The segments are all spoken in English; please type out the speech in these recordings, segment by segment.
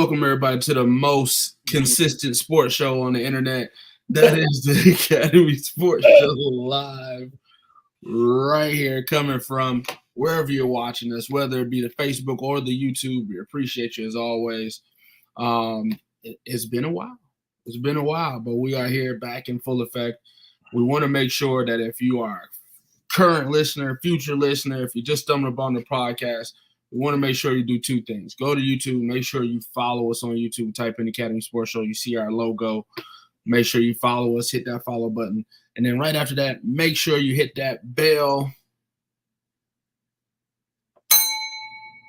Welcome everybody to the most consistent sports show on the internet. That is the Academy Sports Show live right here, coming from wherever you're watching us, whether it be the Facebook or the YouTube. We appreciate you as always. It's been a while. It's been a while, but we are here back in full effect. We want to make sure that if you are a current listener, future listener, if you just stumbled upon the podcast, we want to make sure you do two things. Go to YouTube, make sure you follow us on YouTube, type in Academy Sports Show. You see our logo. Make sure you follow us, hit that follow button. And then right after that, make sure you hit that bell.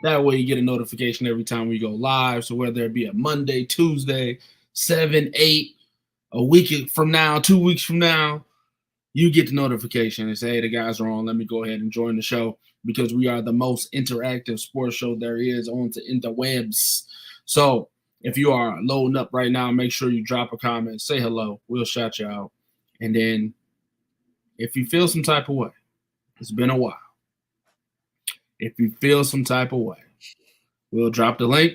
That way you get a notification every time we go live. So whether it be a Monday, Tuesday, 7, 8, a week from now, 2 weeks from now, you get the notification and say, hey, the guys are on. Let me go ahead and join the show, because we are the most interactive sports show there is on the interwebs. So if you are loading up right now, make sure you drop a comment, say hello. We'll shout you out. And then if you feel some type of way, it's been a while. If you feel some type of way, we'll drop the link.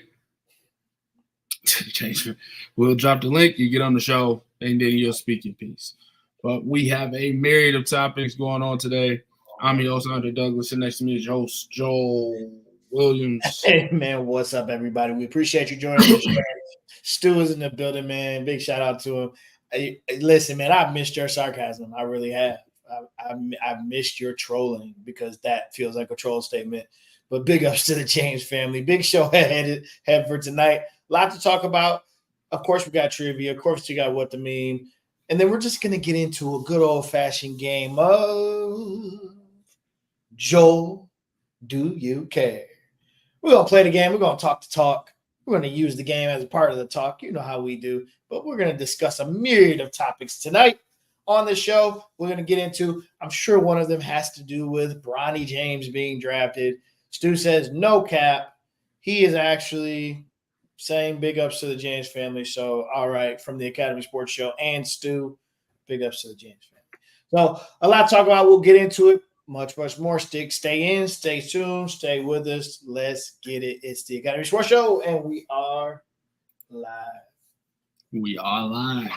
We'll drop the link. You get on the show, and then you'll speak your piece. But we have a myriad of topics going on today. I'm your host, Andre Douglas, and next to me is your host, Joel Williams. Hey, man, what's up, everybody? We appreciate you joining us. Stu is in the building, man. Big shout out to him. Hey, listen, man, I've missed your sarcasm. I really have. I've missed your trolling, because that feels like a troll statement. But big ups to the James family. Big show ahead for tonight. A lot to talk about. Of course, we got trivia. Of course, we got what to meme. And then we're just going to get into a good old-fashioned game of Joel, Do You Care? We're going to play the game. We're going to talk the talk. We're going to use the game as a part of the talk. You know how we do. But we're going to discuss a myriad of topics tonight on the show. We're going to get into, I'm sure one of them has to do with Bronny James being drafted. Stu says no cap. He is actually saying big ups to the James family. So, all right, from the Academy Sports Show and Stu, big ups to the James family. So, a lot to talk about. We'll get into it. Much, much more. Stay in, stay tuned, stay with us. Let's get it. It's the Academy Sports Show, and we are live. We are live.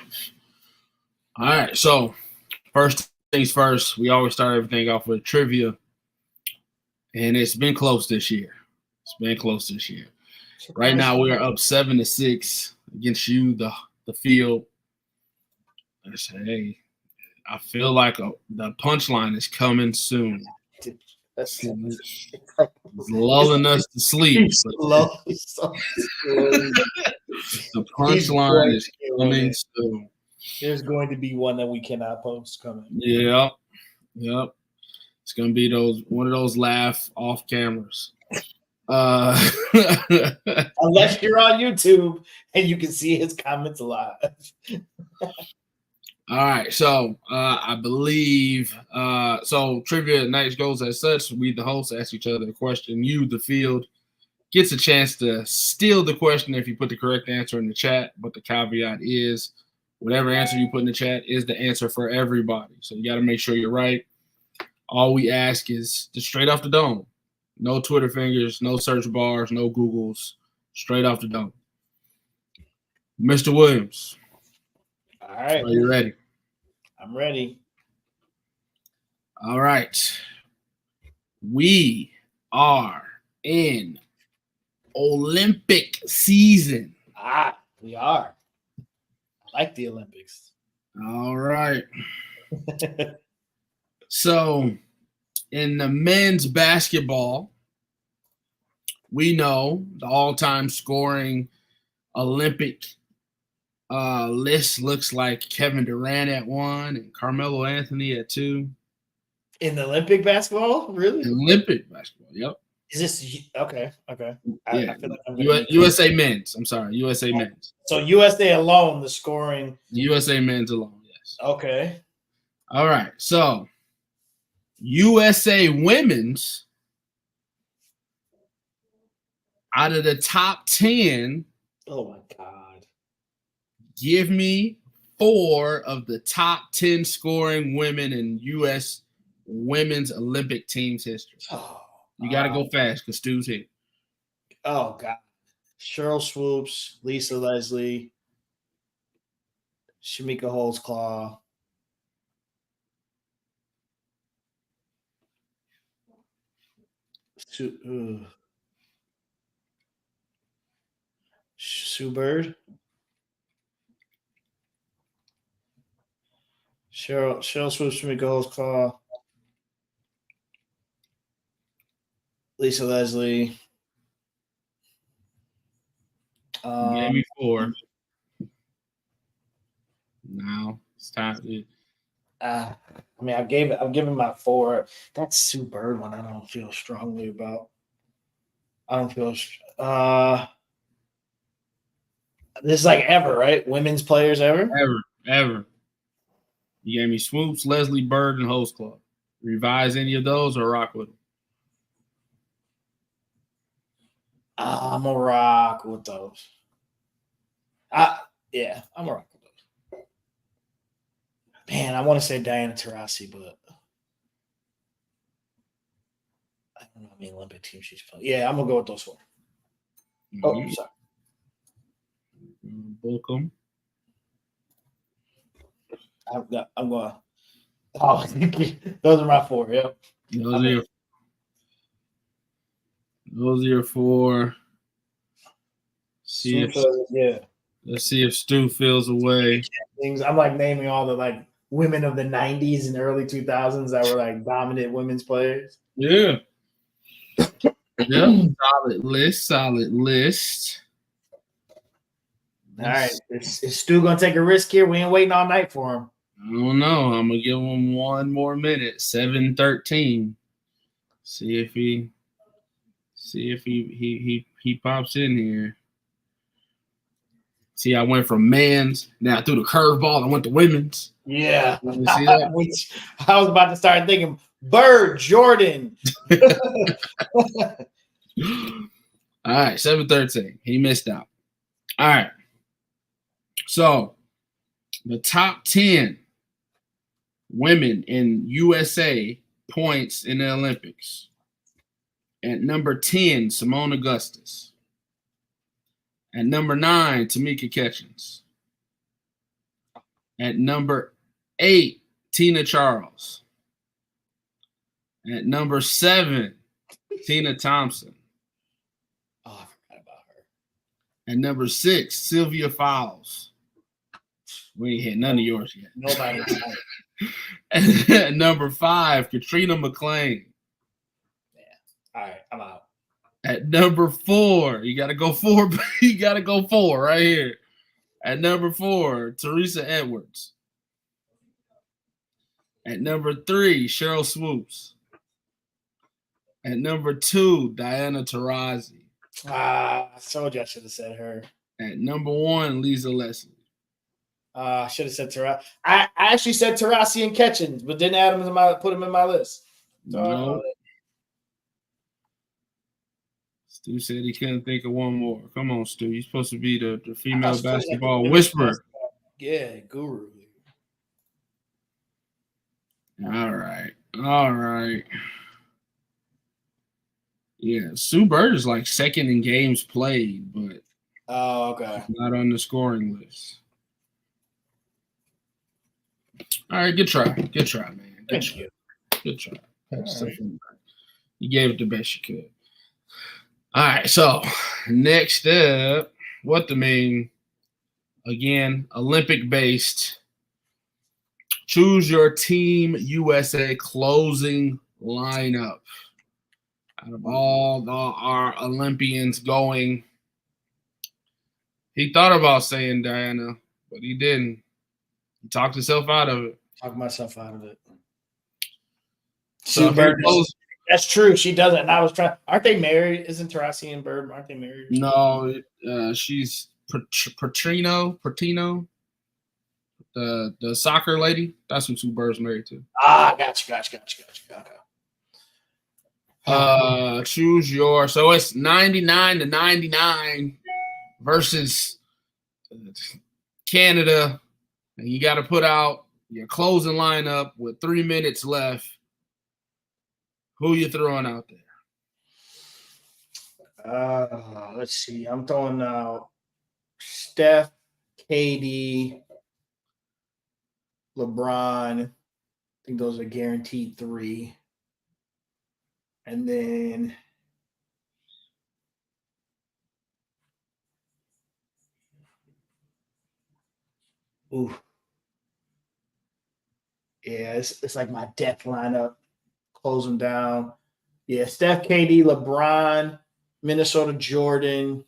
All right, so first things first, we always start everything off with trivia, and it's been close this year. Right now, we are up 7-6 against you, the field. I say, hey, I feel like the punchline is coming soon. It's lulling us to sleep. The punchline is coming soon. There's going to be one that we cannot post coming. Yep. It's going to be one of those laugh off cameras. Unless you're on YouTube and you can see his comments live. All right, so I believe so trivia night goes as such. We, the hosts, ask each other a question. You, the field, gets a chance to steal the question if you put the correct answer in the chat. But the caveat is, whatever answer you put in the chat is the answer for everybody. So you got to make sure you're right. All we ask is just straight off the dome. No Twitter fingers, no search bars, no Googles. Straight off the dome. Mr. Williams. All right. Are you ready? I'm ready. All right. We are in Olympic season. We are. I like the Olympics. All right. So, in the men's basketball, we know the all-time scoring Olympic list looks like Kevin Durant at 1 and Carmelo Anthony at 2. In the Olympic basketball? Really? Olympic basketball, yep. Is this okay? Yeah. I feel like USA men's. I'm sorry, USA men's. So USA alone, the scoring. USA men's alone, yes. Okay. All right. So USA women's, out of the top 10. Oh my God. Give me 4 of the top 10 scoring women in U.S. women's Olympic team's history. Oh, you got to go fast because Stu's here. Oh, God. Cheryl Swoops, Lisa Leslie, Shamika Holtzclaw. Sue Bird. Cheryl Swoops, Shamika Holtzclaw. Lisa Leslie. Gave me 4. Now it's time to. I mean, I've given my 4. That Sue Bird one, I don't feel strongly about. I don't feel. This is like ever, right? Women's players ever. Ever. You gave me Swoops, Leslie Bird, and Holtzclaw. Revise any of those or rock with them? I'm a rock with those. Yeah, I'm a rock with those. Man, I want to say Diana Taurasi, but I don't know how many Olympic teams she's playing. Yeah, I'm gonna go with those 4. Oh, sorry. Book them. I'm going. Oh, those are my 4. Yep. Those are your 4. Let's see if Stu feels away. I'm like naming all the like women of the 90s and early 2000s that were like dominant women's players. Yeah. Yep. Solid list. All right. Is Stu going to take a risk here? We ain't waiting all night for him. I don't know. I'm going to give him 1 more minute. 7:13. See if he pops in here. See, I went from men's, now I threw the curveball, I went to women's. Yeah. You see that? Which I was about to start thinking, Bird, Jordan. All right, 7:13. He missed out. All right. So, the top 10 women in USA points in the Olympics. At number 10, Simone Augustus. At number 9, Tamika Catchings. At number 8, Tina Charles. At number 7, Tina Thompson. Oh, I forgot about her. At number 6, Sylvia Fowles. We ain't hit none of yours yet. Nobody. At number 5, Katrina McClain. All right, I'm out. At number 4, you got to go 4. You got to go 4 right here. At number 4, Teresa Edwards. At number 3, Cheryl Swoops. At number 2, Diana Taurasi. I told you I should have said her. At number 1, Lisa Leslie. I should have said Taurasi. I actually said Taurasi and Catchings, but didn't add him in put him in my list. No. Stu said he couldn't think of one more. Come on, Stu. You're supposed to be the female basketball whisperer. Yeah, guru. All right. Yeah, Sue Bird is like second in games played, but okay, not on the scoring list. All right, good try, man. Good try. Right. You gave it the best you could. All right, so next up, what the mean? Again, Olympic-based. Choose your Team USA closing lineup. Out of all our Olympians going, he thought about saying Diana, but he didn't. He talked himself out of it. Talked myself out of it. So that's true. She doesn't. And I was trying. Aren't they married? Isn't Taurasi and Bird? Aren't they married? No, she's Pertino, the soccer lady. That's who Sue Bird's married to. Gotcha. Okay. Choose your. So it's 99-99 versus Canada, and you got to put out your closing lineup with 3 minutes left. Who you throwing out there? Let's see. I'm throwing Steph, KD, LeBron. I think those are guaranteed 3. And then ooh. Yeah, it's like my depth lineup. Close them down. Yeah, Steph, KD, LeBron, Minnesota, Jordan.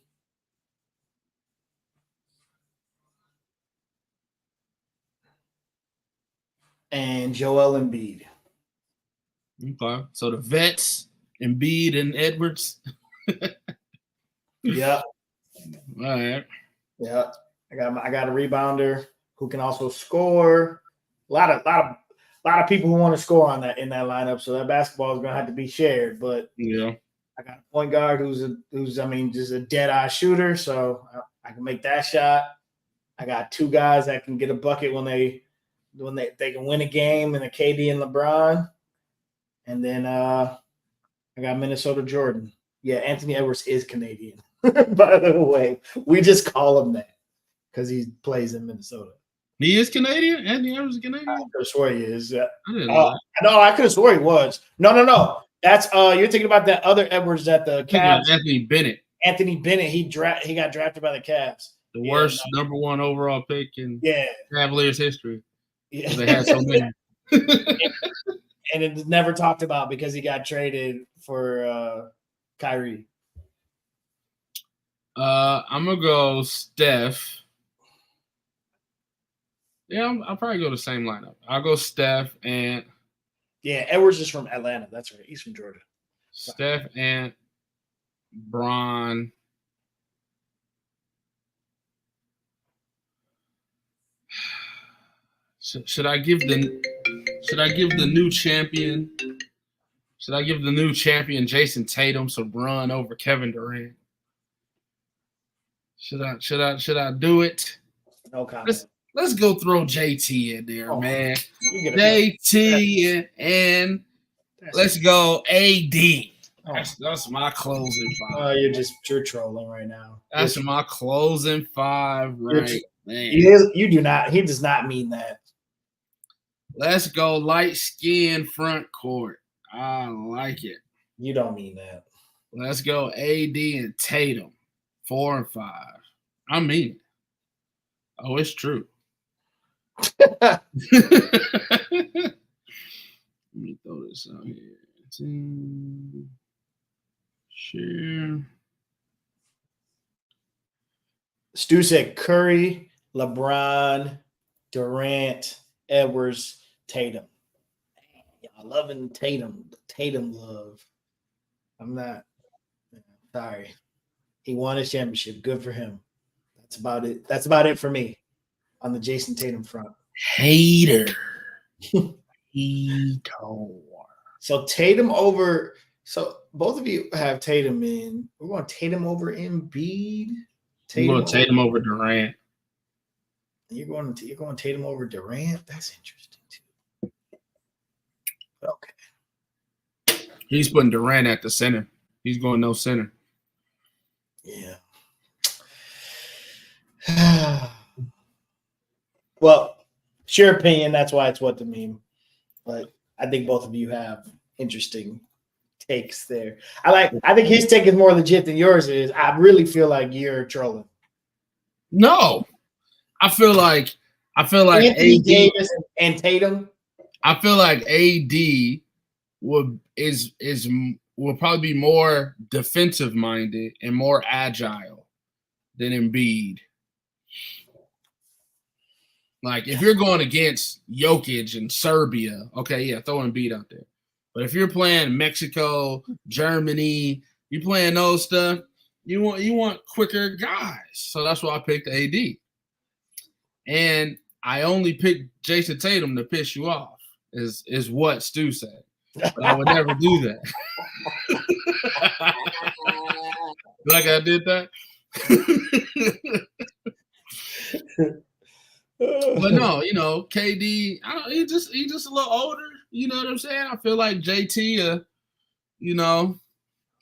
And Joel Embiid. Okay. So the vets, Embiid and Edwards. Yeah. All right. Yeah. I got a rebounder who can also score. A lot of people who want to score on that in that lineup. So that basketball is gonna have to be shared. But yeah, I got a point guard who's just a dead eye shooter, so I can make that shot. I got 2 guys that can get a bucket when they can win a game, and a KD and LeBron. And then I got Minnesota Jordan. Yeah, Anthony Edwards is Canadian, by the way. We just call him that because he plays in Minnesota. he is Canadian. Anthony Edwards is Canadian. I could have swore he is. I didn't know that. No, I could have swore he was. No. That's you're thinking about that other Edwards that the Cavs. Anthony Bennett. Anthony Bennett. He got drafted by the Cavs. The worst number 1 overall pick in Cavaliers history. Yeah. They had so many. And it's never talked about because he got traded for Kyrie. I'm gonna go Steph. Yeah, I'll probably go the same lineup. I'll go Steph and Edwards is from Atlanta. That's right. He's from Georgia. Steph and Bron. Should I give the new champion? Should I give the new champion Jason Tatum some run over Kevin Durant? Should I do it? No comment. Let's go throw JT in there, man. JT and let's go AD. That's my closing 5. Oh, you're trolling right now. That's my closing 5, right? Man. You do not. He does not mean that. Let's go light skin front court. I like it. You don't mean that. Let's go AD and Tatum, 4 and 5. I mean it. Oh, it's true. Let me throw this out here. Share. Stu said Curry, LeBron, Durant, Edwards, Tatum. Y'all loving Tatum. Tatum love. I'm not. Sorry. He won his championship. Good for him. That's about it. That's about it for me on the Jason Tatum front. Hater. So Tatum over. So both of you have Tatum in. We're going Tatum over Embiid. Tatum over Durant. You're going Tatum over Durant. That's interesting too. Okay. He's putting Durant at the center. He's going no center. Yeah. Well, it's your opinion. That's why it's what to meme. But I think both of you have interesting takes there. I think his take is more legit than yours is. I really feel like you're trolling. No. I feel like Anthony AD Davis and Tatum. I feel like AD will probably be more defensive minded and more agile than Embiid. Like if you're going against Jokic and Serbia, okay, yeah, throw Embiid out there. But if you're playing Mexico, Germany, you playing those stuff, you want quicker guys. So that's why I picked AD. And I only picked Jason Tatum to piss you off, is what Stu said. But I would never do that. Like I did that. But no, KD, he's just a little older. You know what I'm saying? I feel like JT,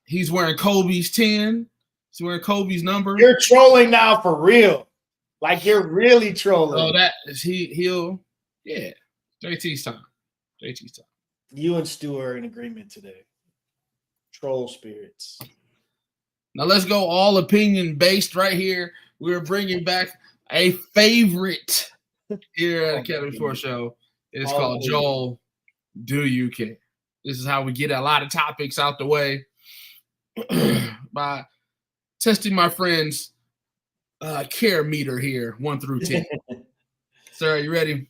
He's wearing Kobe's 10. He's wearing Kobe's number. You're trolling now for real. Like you're really trolling. Oh, that is he'll yeah. JT's time. JT's time. You and Stu are in agreement today. Troll spirits. Now let's go all opinion based right here. We're bringing back a favorite here at Academy Sports Show. It's called Joel, Do You Care? This is how we get a lot of topics out the way by testing my friend's care meter here, 1 through 10. Sir, are you ready?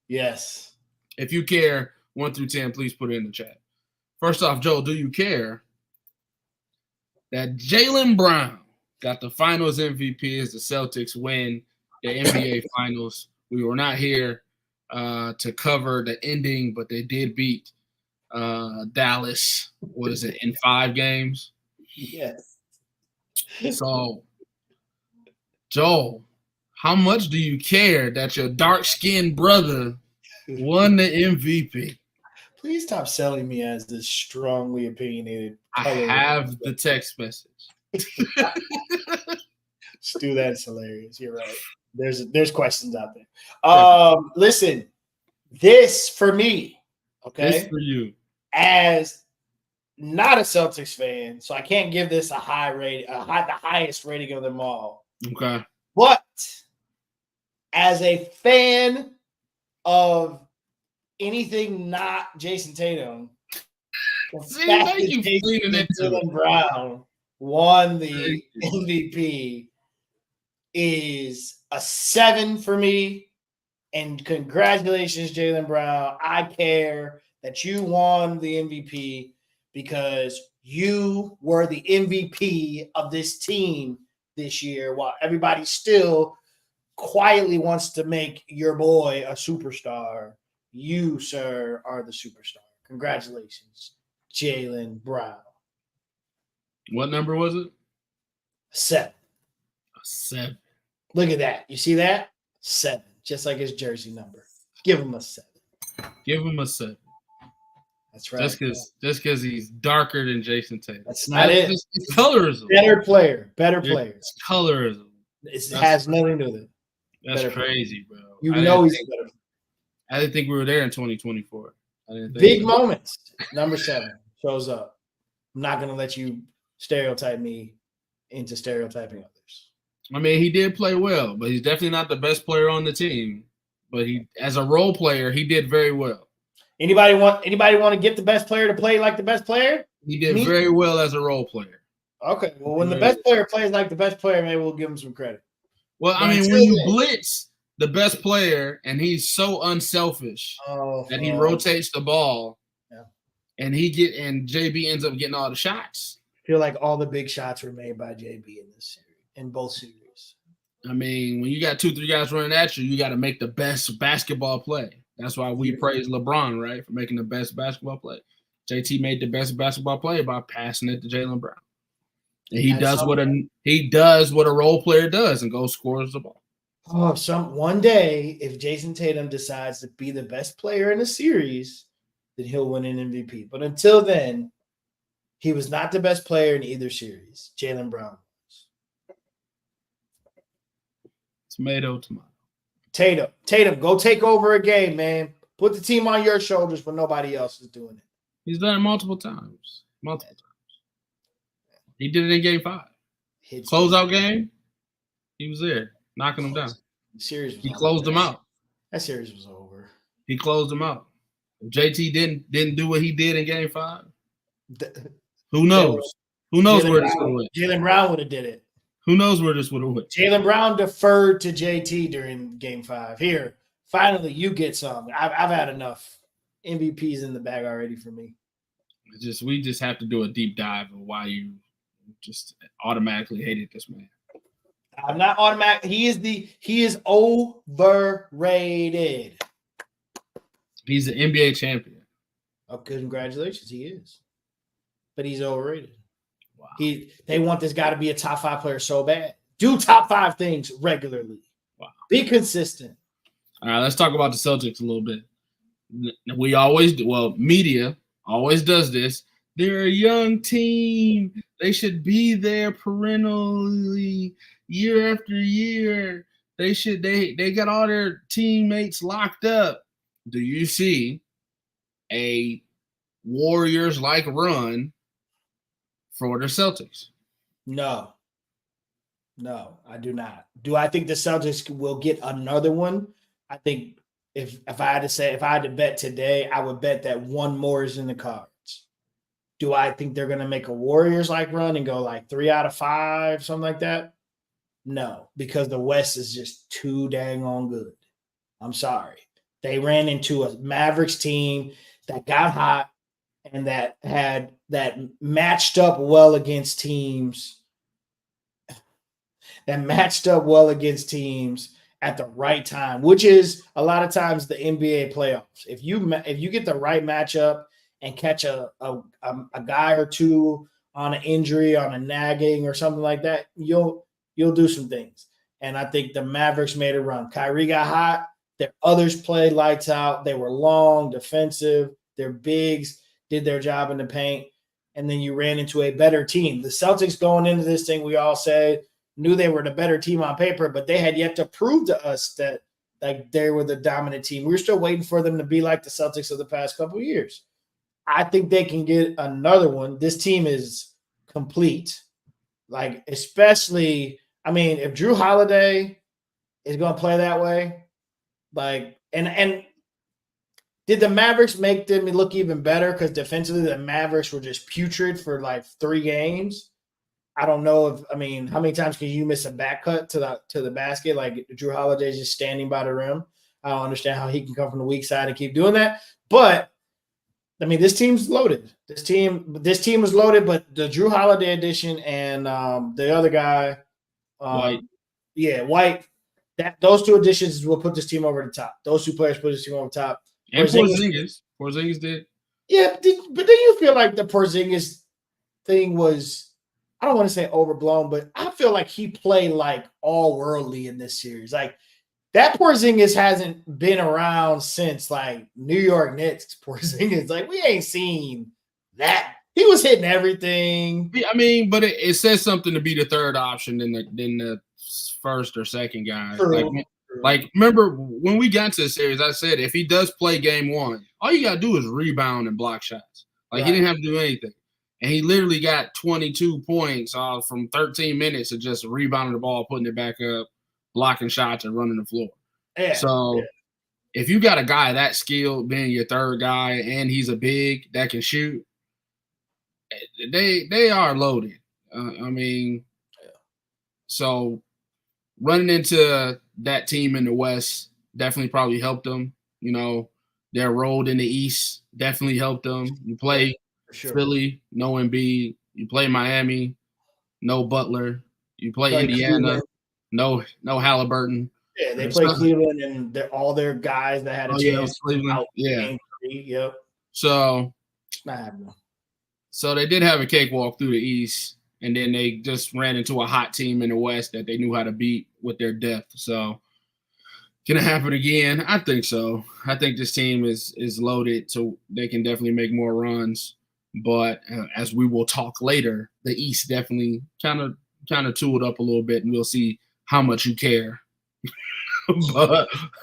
Yes. If you care, 1 through 10, please put it in the chat. First off, Joel, do you care that Jaylen Brown got the Finals MVP as the Celtics win the NBA Finals? We were not here to cover the ending, but they did beat Dallas. What is it, in 5 games? Yes. So, Joel, how much do you care that your dark-skinned brother won the MVP? Please stop selling me as this strongly opinionated. I have the text message. Stu, that's hilarious. You're right. There's questions out there. Listen, this for me, okay? This for you. As not a Celtics fan, so I can't give this a high rate, the highest rating of them all. Okay. But as a fan of anything not Jason Tatum, See, thank you for leaning into Jaylen Brown won the MVP is a 7 for me. And congratulations, Jaylen Brown. I care that you won the MVP because you were the MVP of this team this year, while everybody still quietly wants to make your boy a superstar. You, sir, are the superstar. Congratulations, Jaylen Brown. What number was it? 7. A 7. Look at that. You see that? 7. Just like his jersey number. Give him a 7. Give him a 7. That's right. Just because he's darker than Jason Tatum. That's not it. It's colorism. Better player. It's colorism. It has nothing to do with it. That's crazy, bro. You know he's better. I didn't think we were there in 2024. Big moments. Number 7 shows up. I'm not going to let you stereotype me into stereotyping others. I mean, he did play well, but he's definitely not the best player on the team. But he, as a role player, he did very well. Anybody want to get the best player to play like the best player? He did very well as a role player. Okay. Well, when the best player plays like the best player, maybe we'll give him some credit. Well, I mean, when you blitz the best player and he's so unselfish that he rotates the ball, and JB ends up getting all the shots. I feel like all the big shots were made by JB in this series, in both series. I mean, when you got 2-3 guys running at you, you got to make the best basketball play. That's why we praise LeBron, right, for making the best basketball play. JT made the best basketball play by passing it to Jaylen Brown. And he does what a role player does and goes scores the ball. Oh, one day, if Jason Tatum decides to be the best player in the series, then he'll win an MVP. But until then, he was not the best player in either series. Jaylen Brown was. Tomato. Tatum, go take over a game, man. Put the team on your shoulders when nobody else is doing it. He's done it multiple times. He did it in game 5. Closeout game, he was there, knocking them down. The series was he closed them out. That series was over. He closed them out. If JT didn't do what he did in game 5, who knows? Who knows where this would have went? Jaylen Brown would have did it. Who knows where this would have went? Jaylen Brown deferred to JT during game 5. Here, finally, you get some. I've had enough MVPs in the bag already for me. We just have to do a deep dive of why you just automatically hated this man. I'm not automatic. He is overrated. He's an NBA champion. Oh, congratulations, he is. But he's overrated. Wow. They want this guy to be a top 5 player so bad. Do top 5 things regularly. Wow. Be consistent. All right, let's talk about the Celtics a little bit. We always do. Well, media always does this. They're a young team. They should be there perennially, year after year. They got all their teammates locked up. Do you see a Warriors-like run for the Celtics? No, I do not. Do I think the Celtics will get another one? I think if I had to bet today, I would bet that one more is in the cards. Do I think they're going to make a Warriors-like run and go like 3 out of 5, something like that? No, because the West is just too dang on good. I'm sorry. They ran into a Mavericks team that got hot and that matched up well against teams at the right time, which is a lot of times the NBA playoffs. If you get the right matchup and catch a guy or two on an injury, on a nagging or something like that, you'll do some things. And I think the Mavericks made a run. Kyrie got hot. Their others played lights out. They were long, defensive. Their bigs did their job in the paint. And then you ran into a better team. The Celtics going into this thing, we all said, knew they were the better team on paper, but they had yet to prove to us that like they were the dominant team. We were still waiting for them to be like the Celtics of the past couple of years. I think they can get another one. This team is complete. Like, especially, I mean, if Drew Holiday is going to play that way, like, and did the Mavericks make them look even better? Because defensively, the Mavericks were just putrid for like 3 games. I don't know how many times can you miss a back cut to the basket? Like Drew Holiday's just standing by the rim. I don't understand how he can come from the weak side and keep doing that. But I mean, this team's loaded. This team was loaded, but the Drew Holiday addition and the other guy, White. White. Those 2 additions will put this team over the top. Those 2 players put this team over the top. And Porzingis did. Yeah, but then you feel like the Porzingis thing was, I don't want to say overblown, but I feel like he played like all worldly in this series. Like that Porzingis hasn't been around since like New York Knicks Porzingis. Like we ain't seen that. He was hitting everything. I mean, but it says something to be the third option than the first or second guy. True. Like, remember when we got to the series, I said if he does play game 1, all you got to do is rebound and block shots. Like, He didn't have to do anything. And he literally got 22 points from 13 minutes of just rebounding the ball, putting it back up, blocking shots, and running the floor. Yeah. So if you got a guy that skilled being your third guy and he's a big that can shoot, they are loaded. So running into that team in the West definitely probably helped them. You know, their road in the East definitely helped them. You play Philly, no Embiid. You play Miami, no Butler. You play Indiana, no Halliburton. Yeah, they play Cleveland and all their guys that had a chance. Cleveland. Yeah. Yep. So, not happening. So they did have a cakewalk through the East, and then they just ran into a hot team in the West that they knew how to beat with their depth. So, can it happen again? I think so. I think this team is loaded, so they can definitely make more runs. But as we will talk later, the East definitely kind of tooled up a little bit, and we'll see how much you care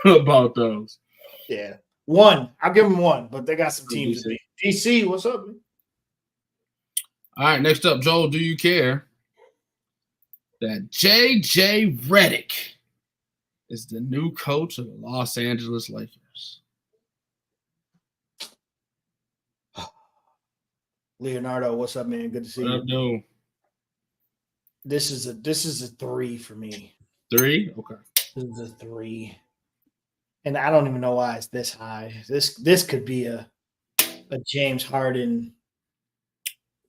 about those. Yeah. 1. I'll give them 1, but they got some teams to beat. DC, what's up, man? All right, next up, Joel, do you care that J.J. Redick is the new coach of the Los Angeles Lakers? Leonardo, what's up, man? Good to see you. What up, dude? This is a 3 for me. 3? Okay. This is a 3. And I don't even know why it's this high. This could be a James Harden.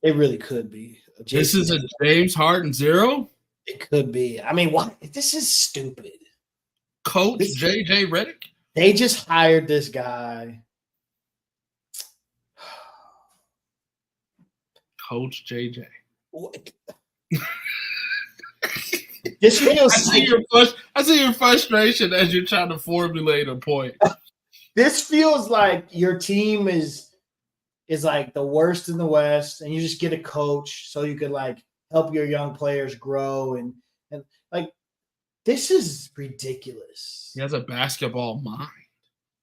It really could be. This is a James Harden 0? It could be. I mean, what? This is stupid. Coach J.J. Redick? They just hired this guy. Coach J.J. This feels. I see your frustration as you're trying to formulate a point. This feels like your team is is like the worst in the West, and you just get a coach so you could like help your young players grow and like this is ridiculous. He has a basketball mind.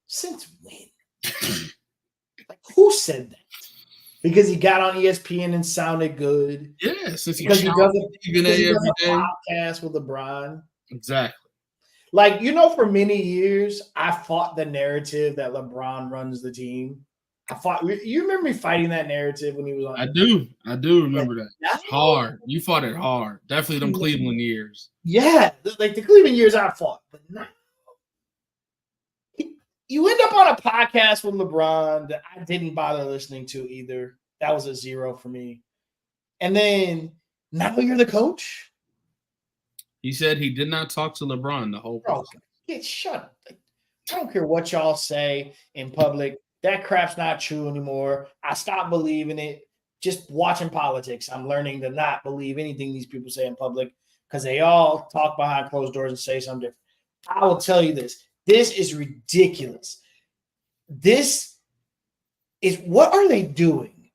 Since when? Like who said that? Because he got on ESPN and sounded good. Yeah, since Because he does every a day. podcast with LeBron. Exactly. Like, for many years, I fought the narrative that LeBron runs the team. You remember me fighting that narrative when he was on? I do remember that. Hard. You fought it hard. Definitely them Cleveland years. Yeah, like the Cleveland years I fought. But now, you end up on a podcast with LeBron that I didn't bother listening to either. That was a 0 for me. And then now you're the coach? He said he did not talk to LeBron the whole process. Get shut up. I don't care what y'all say in public. That crap's not true anymore. I stopped believing it. Just watching politics, I'm learning to not believe anything these people say in public because they all talk behind closed doors and say something different. I will tell you this. This is ridiculous. This is what are they doing?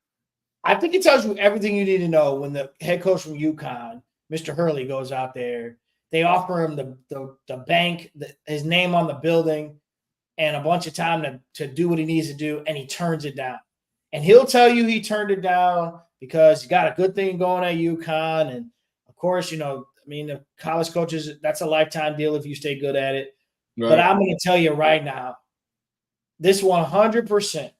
I think it tells you everything you need to know when the head coach from UConn, Mr. Hurley, goes out there. They offer him the bank, his name on the building, and a bunch of time to do what he needs to do, and he turns it down. And he'll tell you he turned it down because he got a good thing going at UConn. And, of course, the college coaches, that's a lifetime deal if you stay good at it. Right. But I'm going to tell you right now, this 100%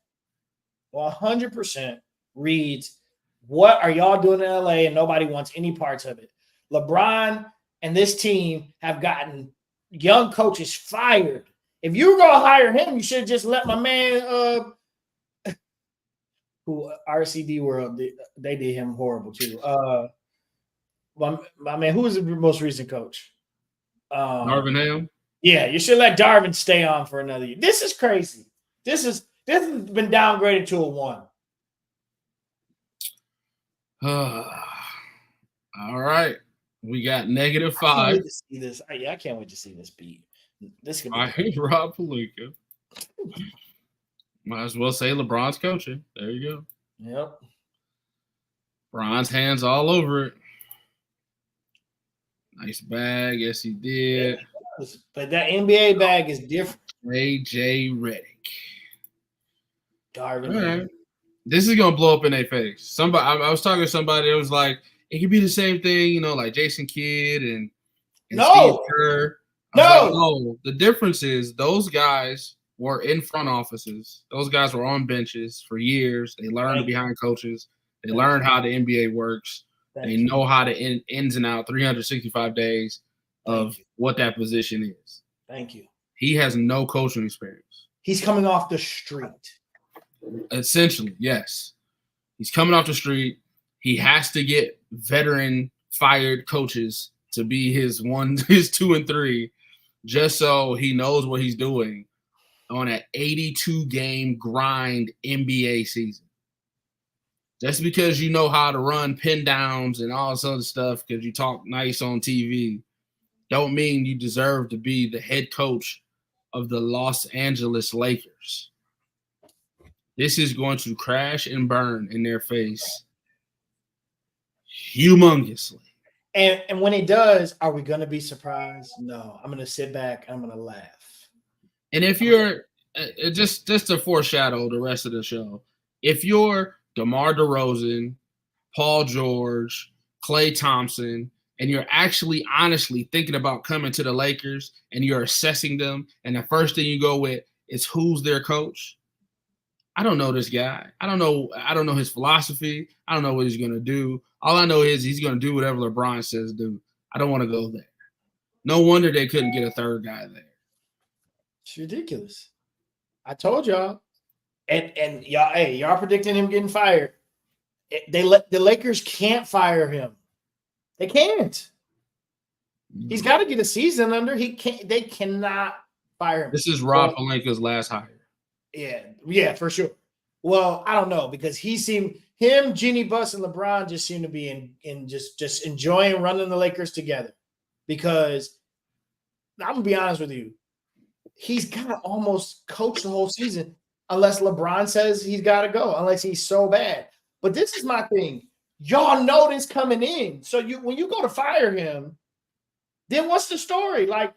reads, what are y'all doing in LA and nobody wants any parts of it? LeBron and this team have gotten young coaches fired. If you were going to hire him, you should have just let my man who RCD World, they did him horrible too. My man, who was the most recent coach? Darvin Ham? Yeah, you should let Darvin stay on for another year. This is crazy. This has been downgraded to a 1. All right. We got -5. I can't wait to see this. I can't wait to see this beat. This could be I hate Rob Pelinka. Might as well say LeBron's coaching. There you go. Yep. Bron's hands all over it. Nice bag. Yes, he did. Yeah, but that NBA bag is different. AJ Redick. Darvin. Right. This is gonna blow up in their face. I was talking to somebody that was like, it could be the same thing, like Jason Kidd and Steve Kerr. No, the difference is those guys were in front offices. Those guys were on benches for years. They learned behind coaches. They learned how the NBA works. They know how to ins and out 365 days of what that position is. Thank you. He has no coaching experience. He's coming off the street. Essentially, yes. He's coming off the street. He has to get veteran fired coaches to be his 2 and 3, just so he knows what he's doing on an 82-game grind NBA season. Just because you know how to run pin downs and all this other stuff because you talk nice on TV, don't mean you deserve to be the head coach of the Los Angeles Lakers. This is going to crash and burn in their face humongously. And when it does, are we going to be surprised? No. I'm going to sit back. I'm going to laugh. And if you're just to foreshadow the rest of the show, if you're DeMar DeRozan, Paul George, Klay Thompson, and you're actually honestly thinking about coming to the Lakers and you're assessing them, and the first thing you go with is who's their coach, I don't know this guy. I don't know his philosophy. I don't know what he's going to do. All I know is he's going to do whatever LeBron says do. I don't want to go there. No wonder they couldn't get a third guy there. It's ridiculous. I told y'all. And y'all predicting him getting fired. The Lakers can't fire him. They can't. He's got to get a season under. They cannot fire him. This is Rob Pelinka's last hire. Yeah, for sure. Well, I don't know because him, Jeannie Buss, and LeBron just seem to be in just enjoying running the Lakers together. Because I'm gonna be honest with you, he's got to almost coach the whole season. unless LeBron says he's got to go, unless he's so bad. But this is my thing. Y'all know this coming in. So when you go to fire him, then what's the story? Like,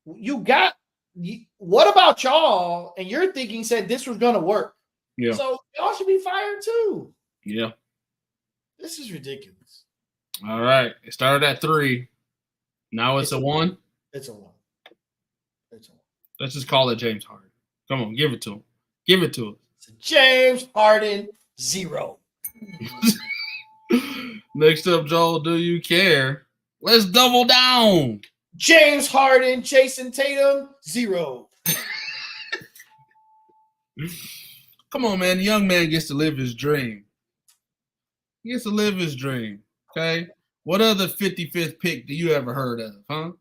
what about y'all? And you're thinking said this was going to work. Yeah. So y'all should be fired too. Yeah. This is ridiculous. All right. It started at 3. Now it's a 1. It's a 1. It's a 1. Let's just call it James Harden. Come on, give it to him. Give it to him. James Harden 0. Next up, Joel, do you care? Let's double down. James Harden, Jason Tatum 0. Come on, man. The young man gets to live his dream. He gets to live his dream. Okay. What other 55th pick do you ever heard of, huh?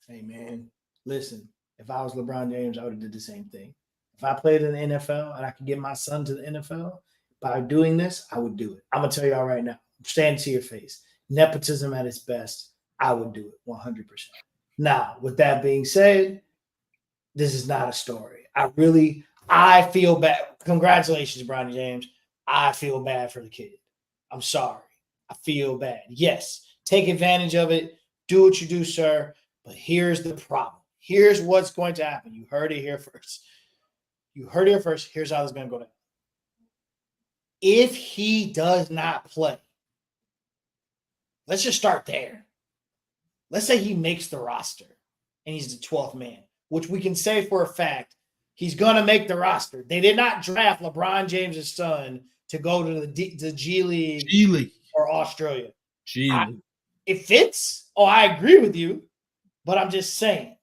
Hey, man, listen. If I was LeBron James, I would have did the same thing. If I played in the NFL and I could get my son to the NFL by doing this, I would do it. I'm going to tell y'all right now, stand to your face. Nepotism at its best, I would do it 100%. Now, with that being said, this is not a story. I feel bad. Congratulations, Bronny James. I feel bad for the kid. I'm sorry. I feel bad. Yes, take advantage of it. Do what you do, sir. But here's the problem. Here's what's going to happen. You heard it here first. Here's how this is going to go down. If he does not play, let's just start there. Let's say he makes the roster and he's the 12th man, which we can say for a fact he's going to make the roster. They did not draft LeBron James' son to go to the G League or Australia. It fits. Oh, I agree with you. But I'm just saying,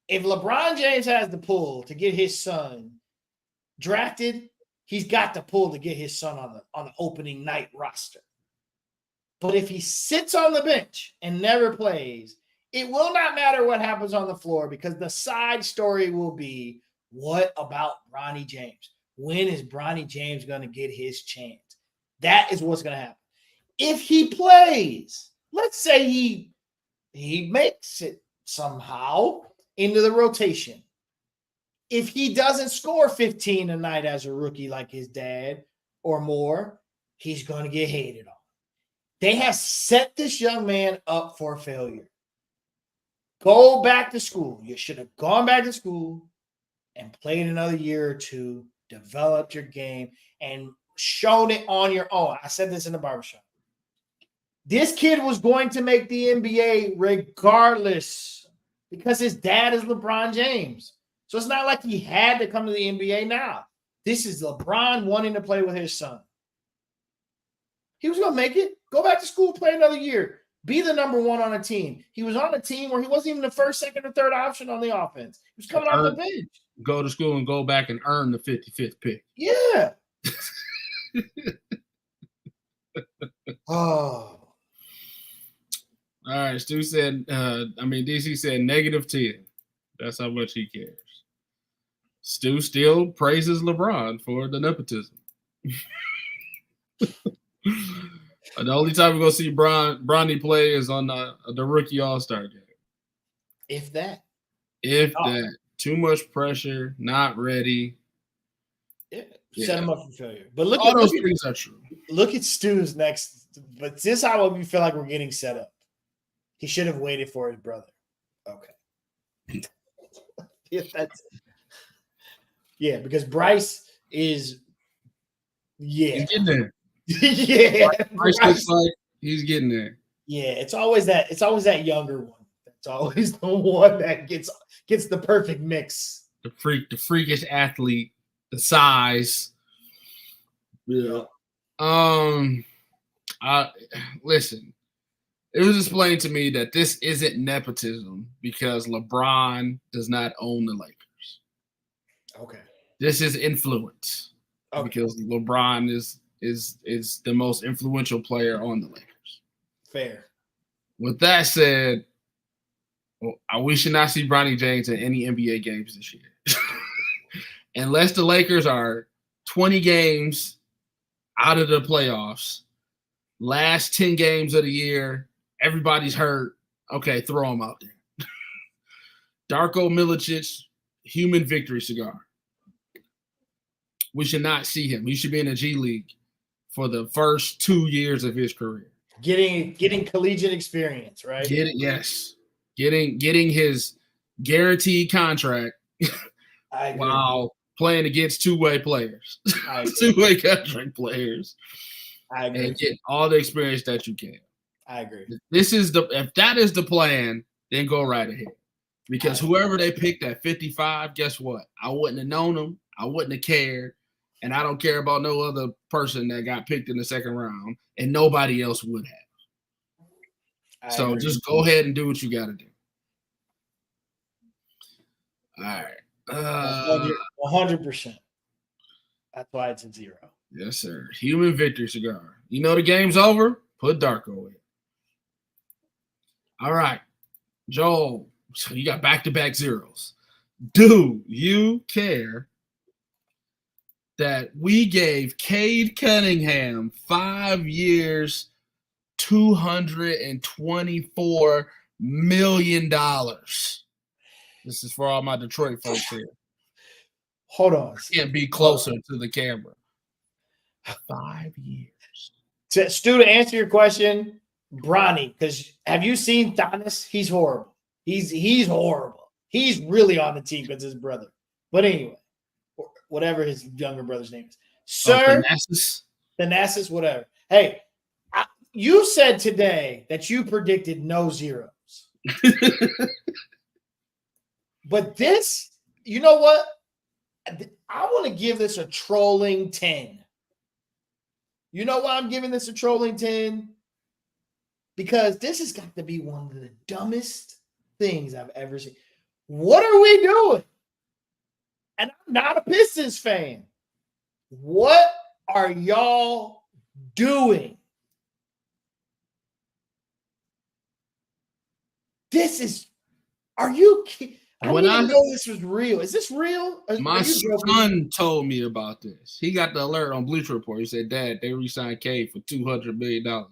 if LeBron James has the pull to get his son drafted, he's got the pull to get his son on the opening night roster. But if he sits on the bench and never plays, it will not matter what happens on the floor because the side story will be, what about Bronny James? When is Bronny James going to get his chance? That is what's going to happen. If he plays, let's say he makes it somehow into the rotation. If he doesn't score 15 a night as a rookie like his dad or more, he's going to get hated on. They have set this young man up for failure. Go back to school. You should have gone back to school and played another year or two, developed your game, and shown it on your own. I said this in the barbershop. This kid was going to make the NBA regardless because his dad is LeBron James. So it's not like he had to come to the NBA now. This is LeBron wanting to play with his son. He was going to make it. Go back to school, play another year. Be the number one on a team. He was on a team where he wasn't even the first, second, or third option on the offense. He was coming off the bench. Go to school and go back and earn the 55th pick. Yeah. Oh. All right, Stu said, DC said -10. That's how much he cares. Stu still praises LeBron for the nepotism. The only time we're going to see Bronny play is on the rookie all-star game. If that. That. Too much pressure, not ready. Yeah. Set him up for failure. But all those things are true. Look at Stu's next. But this is how we feel like we're getting set up. He should have waited for his brother. Okay. Because Bryce is He's getting there. Yeah. Bryce looks like he's getting there. Yeah, it's always that younger one. It's always the one that gets the perfect mix. The freakish athlete, the size. Yeah. Listen. It was explained to me that this isn't nepotism because LeBron does not own the Lakers. Okay. This is influence because LeBron is the most influential player on the Lakers. Fair. With that said, we should not see Bronny James in any NBA games this year. Unless the Lakers are 20 games out of the playoffs, last 10 games of the year, everybody's hurt. Okay, throw him out there. Darko Milicic, human victory cigar. We should not see him. He should be in the G League for the first 2 years of his career. Getting collegiate experience, right? Getting his guaranteed contract while playing against two-way players, two-way contract players. I agree. And get all the experience that you can. I agree. If that is the plan, then go right ahead. Because whoever they picked at 55, guess what? I wouldn't have known them. I wouldn't have cared. And I don't care about no other person that got picked in the second round, and nobody else would have. So just go ahead and do what you got to do. All right. 100%. That's why it's a 0. Yes, sir. Human victory cigar. You know the game's over? Put Darko in. All right. Joel, so you got back-to-back zeros. Do you care that we gave Cade Cunningham 5 years, $224 million? This is for all my Detroit folks here. Hold on. Can't be closer to the camera. 5 years. Stu, to answer your question, Bronny, because have you seen Thanos? He's horrible. He's horrible. He's really on the team because his brother. But anyway, whatever his younger brother's name is. Sir, Thanasis, whatever. Hey, you said today that you predicted no zeros. But this, you know what? I want to give this a trolling 10. You know why I'm giving this a trolling 10? Because this has got to be one of the dumbest things I've ever seen. What are we doing? And I'm not a Pistons fan. What are y'all doing? This is, are you kidding? I didn't know this was real. Is this real? My son told me about this. He got the alert on Bleacher Report. He said, Dad, they re-signed Cade for $200 million. I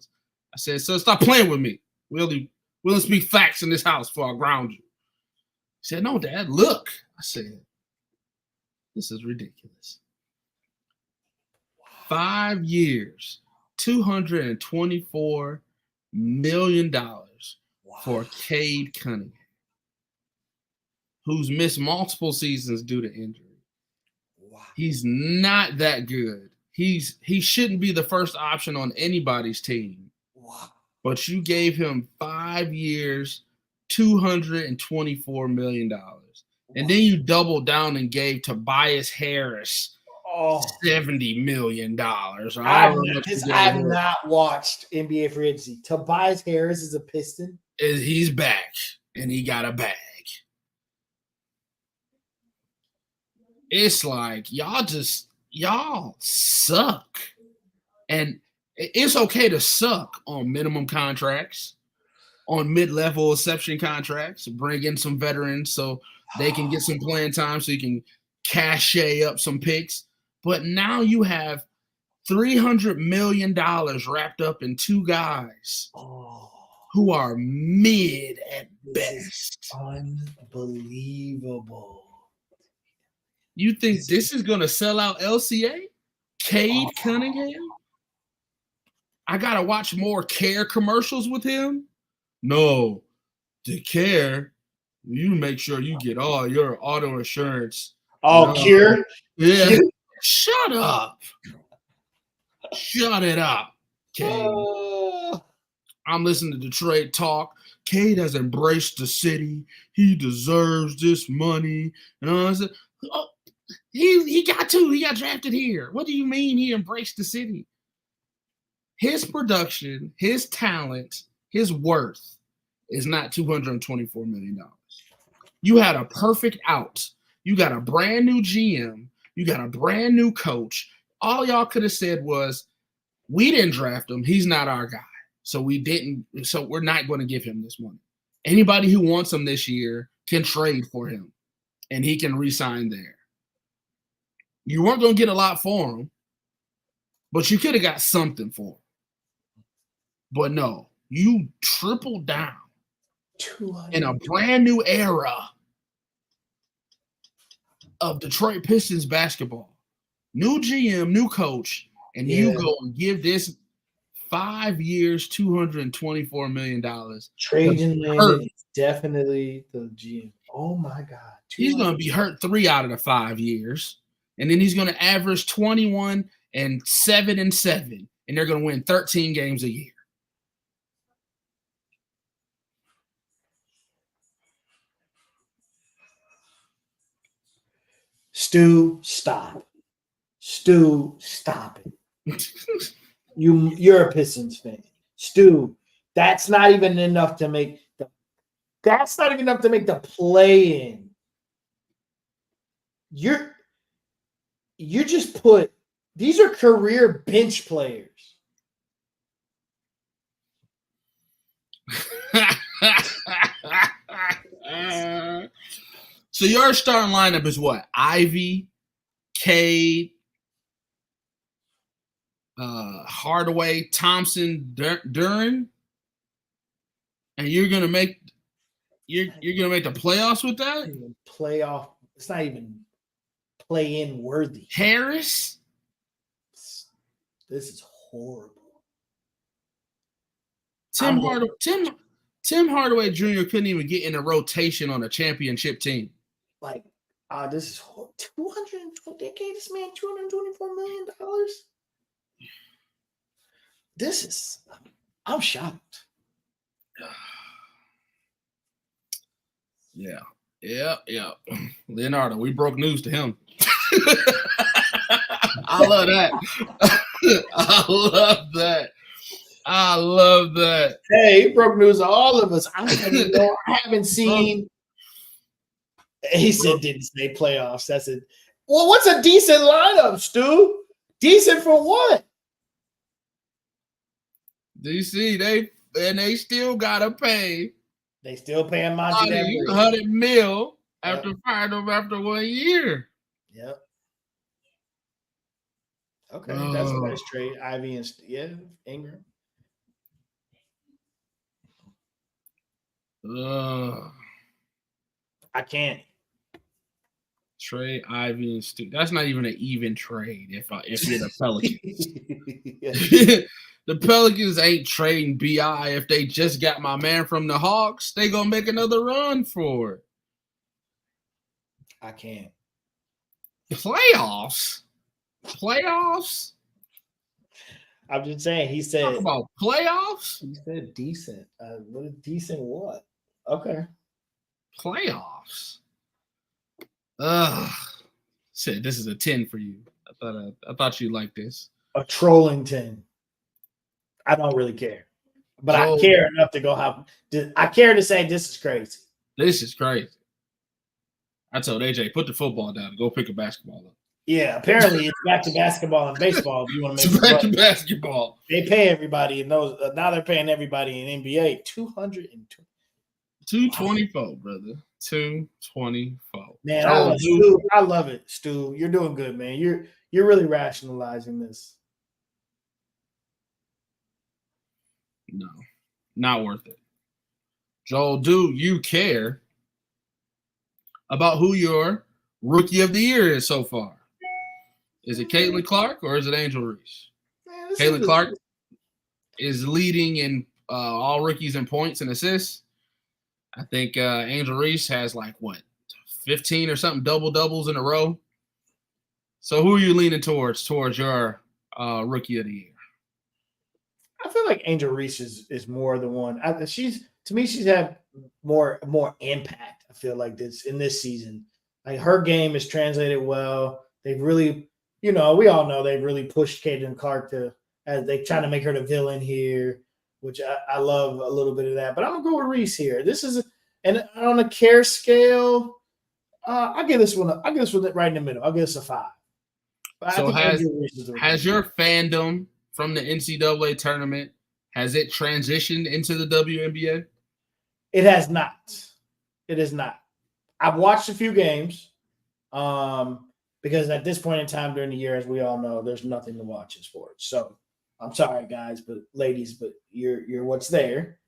said, son, stop playing with me. We don't speak facts in this house before I ground you. He said, no, Dad, look. I said, this is ridiculous. 5 years, $224 million for Cade Cunningham, who's missed multiple seasons due to injury. Wow. He's not that good. He shouldn't be the first option on anybody's team. Wow. But you gave him 5 years, $224 million. Wow. And then you doubled down and gave Tobias Harris $70 million. I have not watched NBA free agency. Tobias Harris is a Piston. He's back, and he got a bag. It's like y'all suck. And it's okay to suck on minimum contracts, on mid-level exception contracts, bring in some veterans so they can get some playing time so you can cachet up some picks. But now you have $300 million wrapped up in two guys who are mid at best. Unbelievable. You think this is going to sell out LCA? Cade Cunningham? I got to watch more Care commercials with him? No. The Care, you make sure you get all your auto insurance. Cure? Yeah. Shut up. Shut it up, Cade. I'm listening to Detroit talk. Cade has embraced the city. He deserves this money. And I said, he got to. He got drafted here. What do you mean he embraced the city? His production, his talent, his worth is not $224 million. You had a perfect out. You got a brand new GM. You got a brand new coach. All y'all could have said was, we didn't draft him. He's not our guy. So we're not going to give him this money. Anybody who wants him this year can trade for him, and he can re-sign there. You weren't going to get a lot for him, but you could have got something for him. But no, you tripled down in a brand new era of Detroit Pistons basketball. new GM, new coach, and you go and give this 5 years, $224 million. Trajan Langdon is definitely the GM. Oh my God. He's going to be hurt 3 out of the 5 years. And then he's going to average 21 and 7 and 7. And they're going to win 13 games a year. Stu, stop. Stu, stop it. You're a Pistons fan. Stu, that's not even enough to make the play-in. You just put these are career bench players. So your starting lineup is what? Ivy, Cade, Hardaway, Thompson, Duren, and you're gonna make the playoffs with that? Playoff. It's not even play-in worthy. Harris. This is horrible. Tim Hardaway Jr. couldn't even get in a rotation on a championship team. Like, this is 220. They gave this man $224 million. I'm shocked. Yeah. Leonardo, we broke news to him. I love that. I love that. Hey, he broke news to all of us. I haven't seen. He said didn't say playoffs. That's it. Well, what's a decent lineup, Stu? Decent for what? DC, they still gotta pay. They still paying Monty $100 million after firing him after 1 year. Yep. Okay, that's a nice trade. Ivy and Ingram. I can't trade Ivy and Stu. That's not even an even trade. If you're the Pelicans, the Pelicans ain't trading BI. If they just got my man from the Hawks, they gonna make another run for it. I can't. Playoffs. I'm just saying. He said talk about playoffs. He said decent. What decent? What? Okay. Playoffs. Said this is a 10 for you. I thought you'd like this. A trolling 10. I don't really care, but I care enough to go. I care to say this is crazy. This is crazy. I told AJ put the football down and go pick a basketball up. Yeah, apparently it's back to basketball and baseball. If you want to make back to basketball, they pay everybody in those. Now they're paying everybody in NBA $224, brother. $224. Man, I love it, Stu. You're doing good, man. You're really rationalizing this. No, not worth it. Joel, do you care about who your rookie of the year is so far? Is it Caitlin Clark or is it Angel Reese? Caitlin Clark is leading in all rookies in points and assists. I think Angel Reese has 15 or something double-doubles in a row. So who are you leaning towards your rookie of the year? I feel like Angel Reese is more the one. She's had more impact. I feel like in this season. Like her game is translated well. They've really, we all know they've really pushed Caitlin Clark as they try to make her the villain here, which I love a little bit of that. But I'm gonna go with Reese here. This is and on a care scale, I give this one right in the middle. I'll give this a 5. But so has your fandom from the NCAA tournament, has it transitioned into the WNBA? It has not. It is not. I've watched a few games because at this point in time during the year, as we all know, there's nothing to watch in sports. So I'm sorry, guys, but ladies, but you're what's there.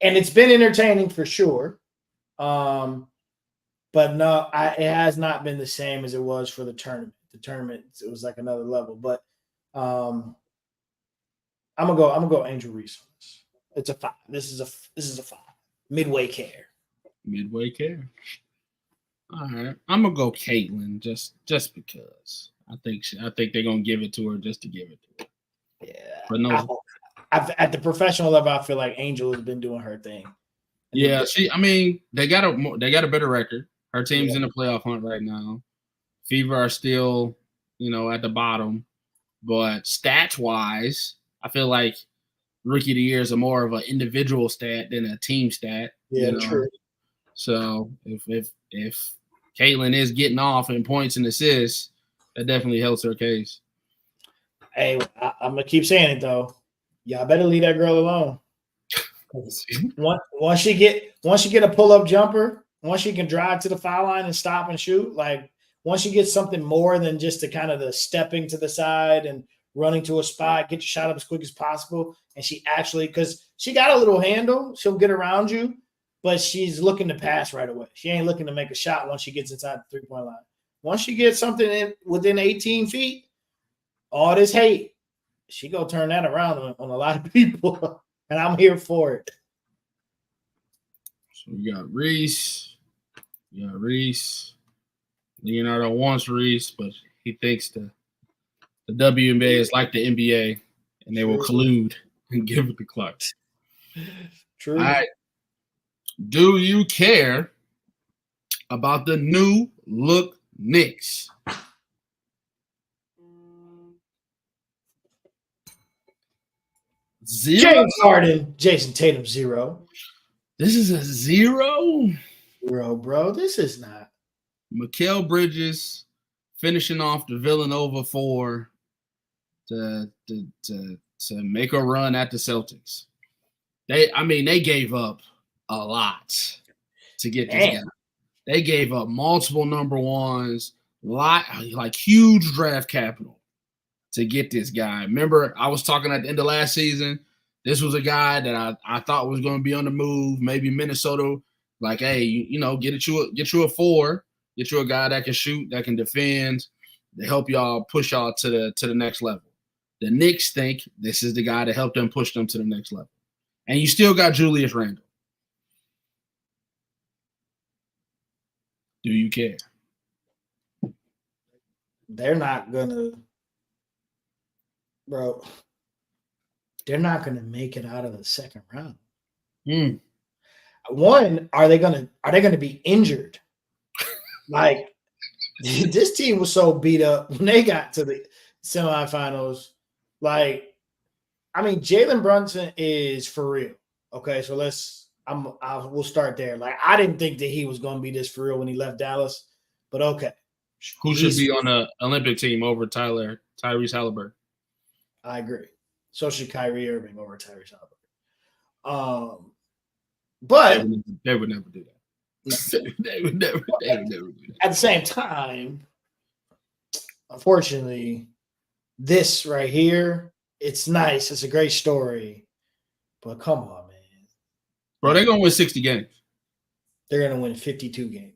And it's been entertaining for sure. But no, it has not been the same as it was for the tournament. the tournament, it was like another level. But I'm gonna go Angel Reese. It's a 5. This is a 5. Midway care. Midway care. All right, I'm gonna go Caitlyn just because I think they're gonna give it to her just to give it to her. Yeah, but no, at the professional level, I feel like Angel has been doing her thing. Yeah, they got a better record. Her team's in the playoff hunt right now. Fever are still, at the bottom, but stats wise, I feel like Rookie of the Year is more of an individual stat than a team stat. Yeah, true. So if Caitlyn is getting off in points and assists, that definitely helps her case. Hey, I'm gonna keep saying it though. Y'all better leave that girl alone. Once she get a pull-up jumper, once she can drive to the foul line and stop and shoot, like once you get something more than just the kind of the stepping to the side and running to a spot, get your shot up as quick as possible, and she actually, because she got a little handle, she'll get around you, but she's looking to pass right away. She ain't looking to make a shot once she gets inside the 3-point line. Once she gets something within 18 feet, all this hate, she gonna turn that around on a lot of people. And I'm here for it. So we got Reese. Leonardo wants Reese, but he thinks the WNBA is like the NBA, and they will collude and give it to Clark. True. All right. Do you care about the new look Knicks? Zero. James Harden, Jason Tatum, 0. This is a 0? Bro. This is not. Mikal Bridges finishing off the Villanova 4 to make a run at the Celtics. They gave up a lot to get this guy. They gave up multiple number ones, like huge draft capital to get this guy. Remember, I was talking at the end of last season. This was a guy that I thought was going to be on the move. Maybe Minnesota, like, hey, get you a 4, get you a guy that can shoot, that can defend, to help y'all push y'all to the next level. The Knicks think this is the guy to help them push them to the next level. And you still got Julius Randle. Do you care? They're not gonna, bro. They're not gonna make it out of the second round. One, are they gonna be injured? Like, this team was so beat up when they got to the semifinals. Like, Jalen Brunson is for real. Okay, so we'll start there. Like, I didn't think that he was going to be this for real when he left Dallas, but okay. Who should be on the Olympic team over Tyrese Halliburton? I agree. So should Kyrie Irving over Tyrese Halliburton. But they would never do that. They would never do that. At the same time, unfortunately, this right here, it's nice. It's a great story. But come on, man. Bro, they're going to win 60 games. They're going to win 52 games.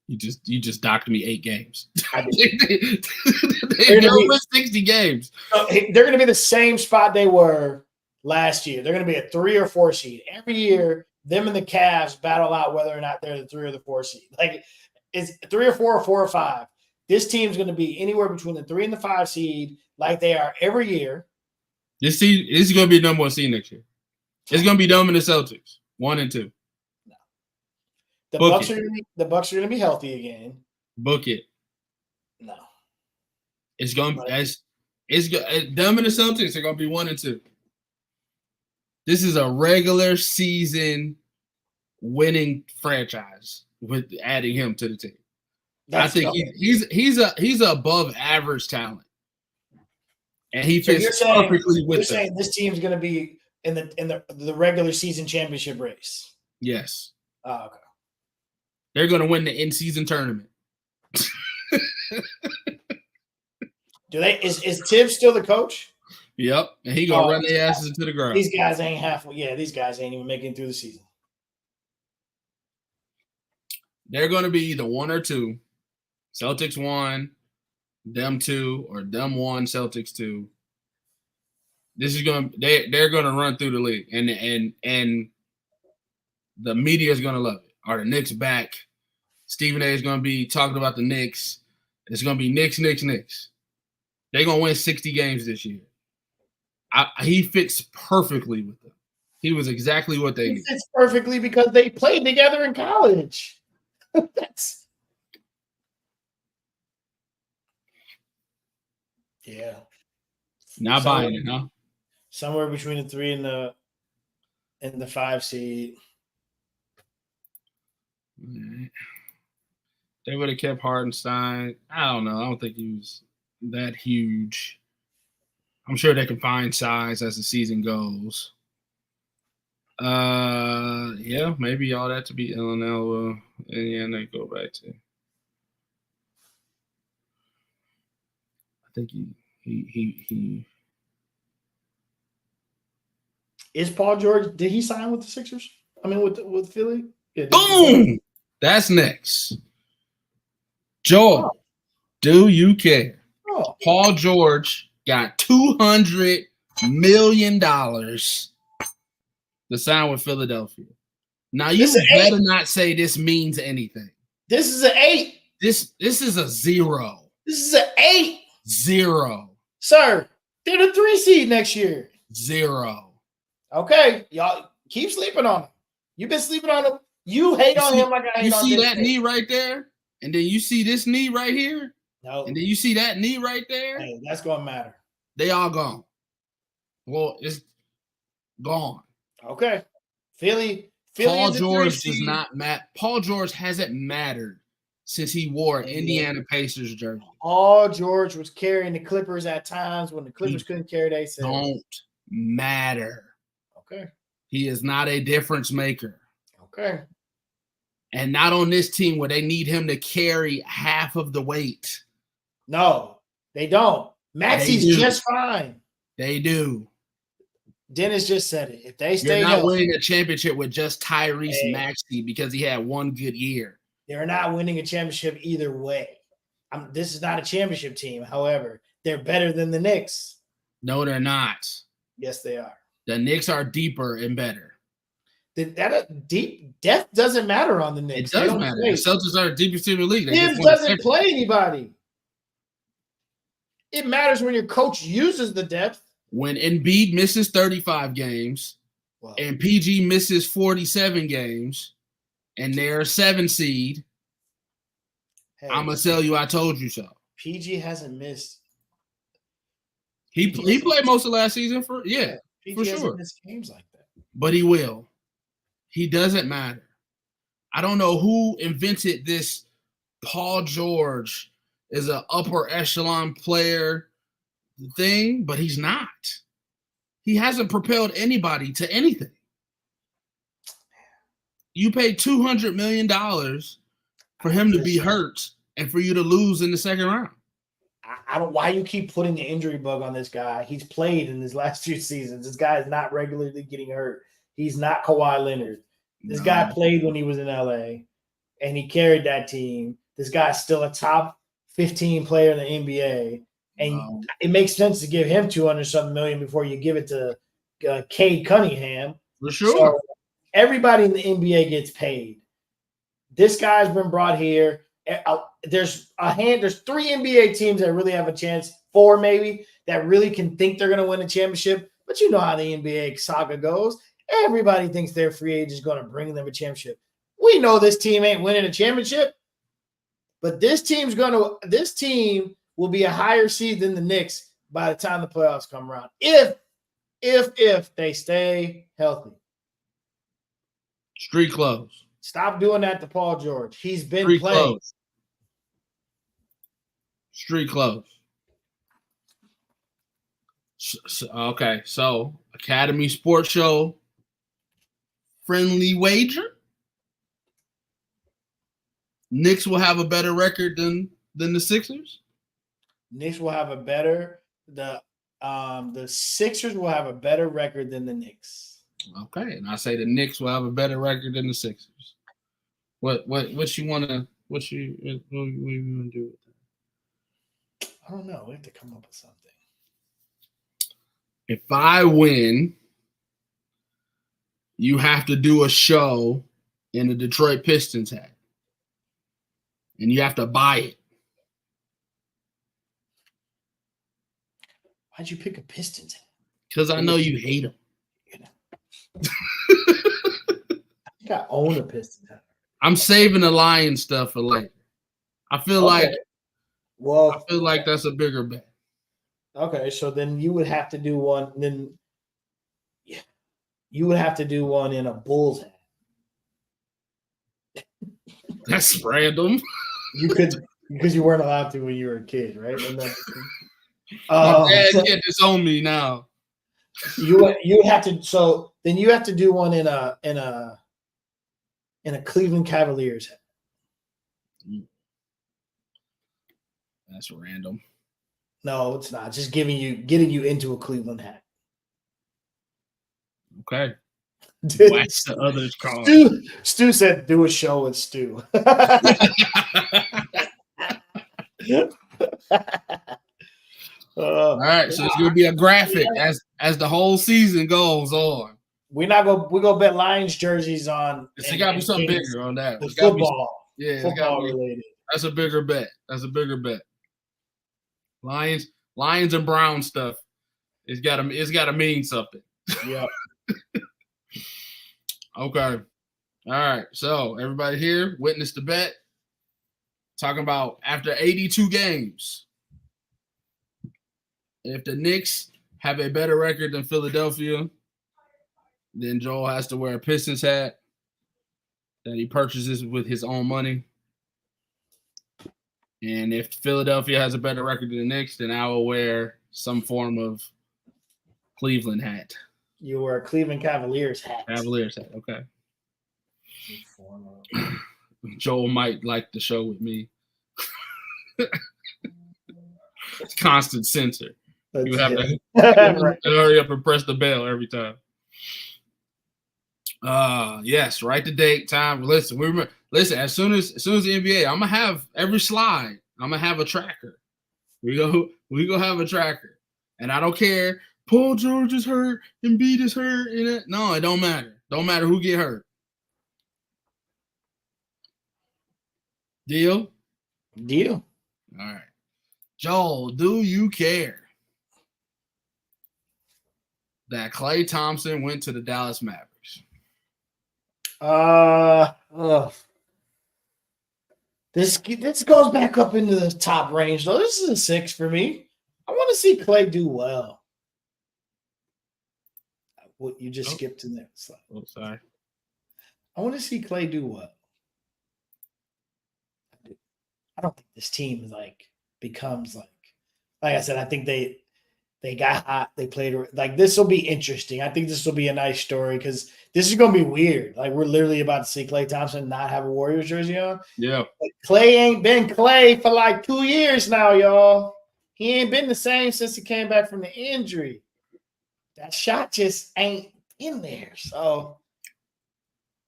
You just docked me 8 games. They're going to win 60 games. They're going to be the same spot they were last year. They're going to be a 3 or 4 seed. Every year, them and the Cavs battle out whether or not they're the 3 or the 4 seed. Like, it's 3 or 4 or 4 or 5. This team's going to be anywhere between the 3 and the 5 seed like they are every year. This is going to be the number 1 seed next year. It's going to be them and the Celtics, 1 and 2. No. The Bucks are going to be healthy again. Book it. No. It's going to be them and the Celtics are going to be 1 and 2. This is a regular season winning franchise with adding him to the team. I think he's a above average talent. And he fits perfectly with them. You're saying this team's going to be in the regular season championship race? Yes. Oh, okay. They're going to win the in-season tournament. Is Tibbs still the coach? Yep. And he going to run their asses into the ground. These guys ain't even making it through the season. They're going to be either 1 or 2. Celtics 1, them 2, or them 1, Celtics 2. This is they're gonna run through the league, and the media is gonna love it. Are the Knicks back? Stephen A is gonna be talking about the Knicks. It's gonna be Knicks. They're gonna win 60 games this year. He fits perfectly with them. He was exactly what they needed. He fits perfectly because they played together in college. Yeah. Not buying it, huh? Somewhere between the 3 and the 5 seed. They would have kept Hartenstein. I don't know. I don't think he was that huge. I'm sure they can find size as the season goes. Yeah, maybe all that to be Illinois, and yeah, they go back to. I think he. Is Paul George? Did he sign with the Sixers? I mean, with Philly? Yeah, boom! That's next. Joel, do you care? Oh. Paul George got $200 million to sign with Philadelphia. Now you better not say this means anything. This is an 8. This is a 0. This is an 8. 0. Sir, they're the 3 seed next year. 0. Okay, y'all keep sleeping on him. You've been sleeping on him. You hate on him like I hate on him. You see that knee right there? And then you see this knee right here? No. And then you see that knee right there? Hey, that's going to matter. They all gone. Well, it's gone. Okay. Philly Paul George does not matter. Paul George hasn't mattered since he wore an Indiana Pacers jersey. Paul George was carrying the Clippers at times when the Clippers couldn't carry their self. Don't matter. Okay. He is not a difference maker. Okay. And not on this team where they need him to carry half of the weight. No, they don't. Maxi's just fine. They do. Dennis just said it. If they stay You're not winning a championship with just Tyrese Maxey because he had one good year. They're not winning a championship either way. This is not a championship team. However, they're better than the Knicks. No, they're not. Yes, they are. The Knicks are deeper and better. Depth doesn't matter on the Knicks. It does matter. The Celtics are the deepest team in the league. Tibbs doesn't play anybody. It matters when your coach uses the depth. When Embiid misses 35 games and PG misses 47 games and they're a 7 seed, I'm going to tell you I told you so. PG hasn't missed. He played most of last season for PG for sure. Hasn't missed games like that. But he will. He doesn't matter. I don't know who invented this Paul George is an upper echelon player thing, but he's not. He hasn't propelled anybody to anything. You paid $200 million for him to be hurt and for you to lose in the second round. I don't. Why you keep putting the injury bug on this guy? He's played in his last 2 seasons. This guy is not regularly getting hurt. He's not Kawhi Leonard. This guy played when he was in LA, and he carried that team. This guy's still a top 15 player in the NBA, and it makes sense to give him $200-something million before you give it to Cade Cunningham. For sure. So everybody in the NBA gets paid. This guy's been brought here. There's 3 NBA teams that really have a chance, 4 maybe, that really can think they're going to win a championship. But you know how the NBA saga goes. Everybody thinks their free agent is going to bring them a championship. We know this team ain't winning a championship, but this team will be a higher seed than the Knicks by the time the playoffs come around. If they stay healthy. Street clothes. Stop doing that to Paul George. He's been Street playing. Clothes. Street clothes. Okay, so Academy Sports Show. Friendly wager. Knicks will have a better record than the Sixers. Knicks will have a better the Sixers will have a better record than the Knicks. Okay, and I say the Knicks will have a better record than the Sixers. What you want to What you gonna do with that? I don't know. We have to come up with something. If I win, you have to do a show in a Detroit Pistons hat, and you have to buy it. Why'd you pick a Pistons hat? Because I know you hate them. I think I own a Pistons hat. I'm saving the Lion stuff for later. I feel like that's a bigger bet. Okay, so then you would have to do one. Then, yeah, you would have to do one in a Bulls hat. That's random. You could because you weren't allowed to when you were a kid, right? My dad can't disown me now. You would have to. So then you have to do one in a Cleveland Cavaliers hat. That's random. No, it's not. Just getting you into a Cleveland hat. Okay. What's the others called? Stu said do a show with Stu. All right, so it's gonna be a graphic as the whole season goes on. We go bet Lions jerseys on. It's got to be something bigger on that. The football. Football related. That's a bigger bet. Lions and Brown stuff. It's got to mean something. Yeah. Okay. All right. So everybody here witnessed the bet. Talking about after 82 games, if the Knicks have a better record than Philadelphia, then Joel has to wear a Pistons hat that he purchases with his own money. And if Philadelphia has a better record than the Knicks, then I will wear some form of Cleveland hat. You wear a Cleveland Cavaliers hat. Cavaliers hat, okay. Joel might like the show with me. Constant censor. You have to hurry up and press the bell every time. Yes, write the date, time. Listen, as soon as the NBA, I'm gonna have every slide. I'm gonna have a tracker. We go have a tracker, and I don't care. Paul George is hurt, Embiid is hurt. No, it don't matter. Don't matter who get hurt. Deal. All right, Joel. Do you care that Klay Thompson went to the Dallas Mavericks? This goes back up into the top range though. This is a 6 for me. I want to see Klay do well. What you just skipped to the next slide. Oh, sorry. I want to see Klay do well. I don't think this team becomes like I said. I think they got hot. They played this will be interesting. I think this will be a nice story because this is going to be weird. Like we're literally about to see Klay Thompson not have a Warriors jersey on. Yeah, Klay ain't been Klay for like 2 years now, y'all. He ain't been the same since he came back from the injury. That shot just ain't in there, so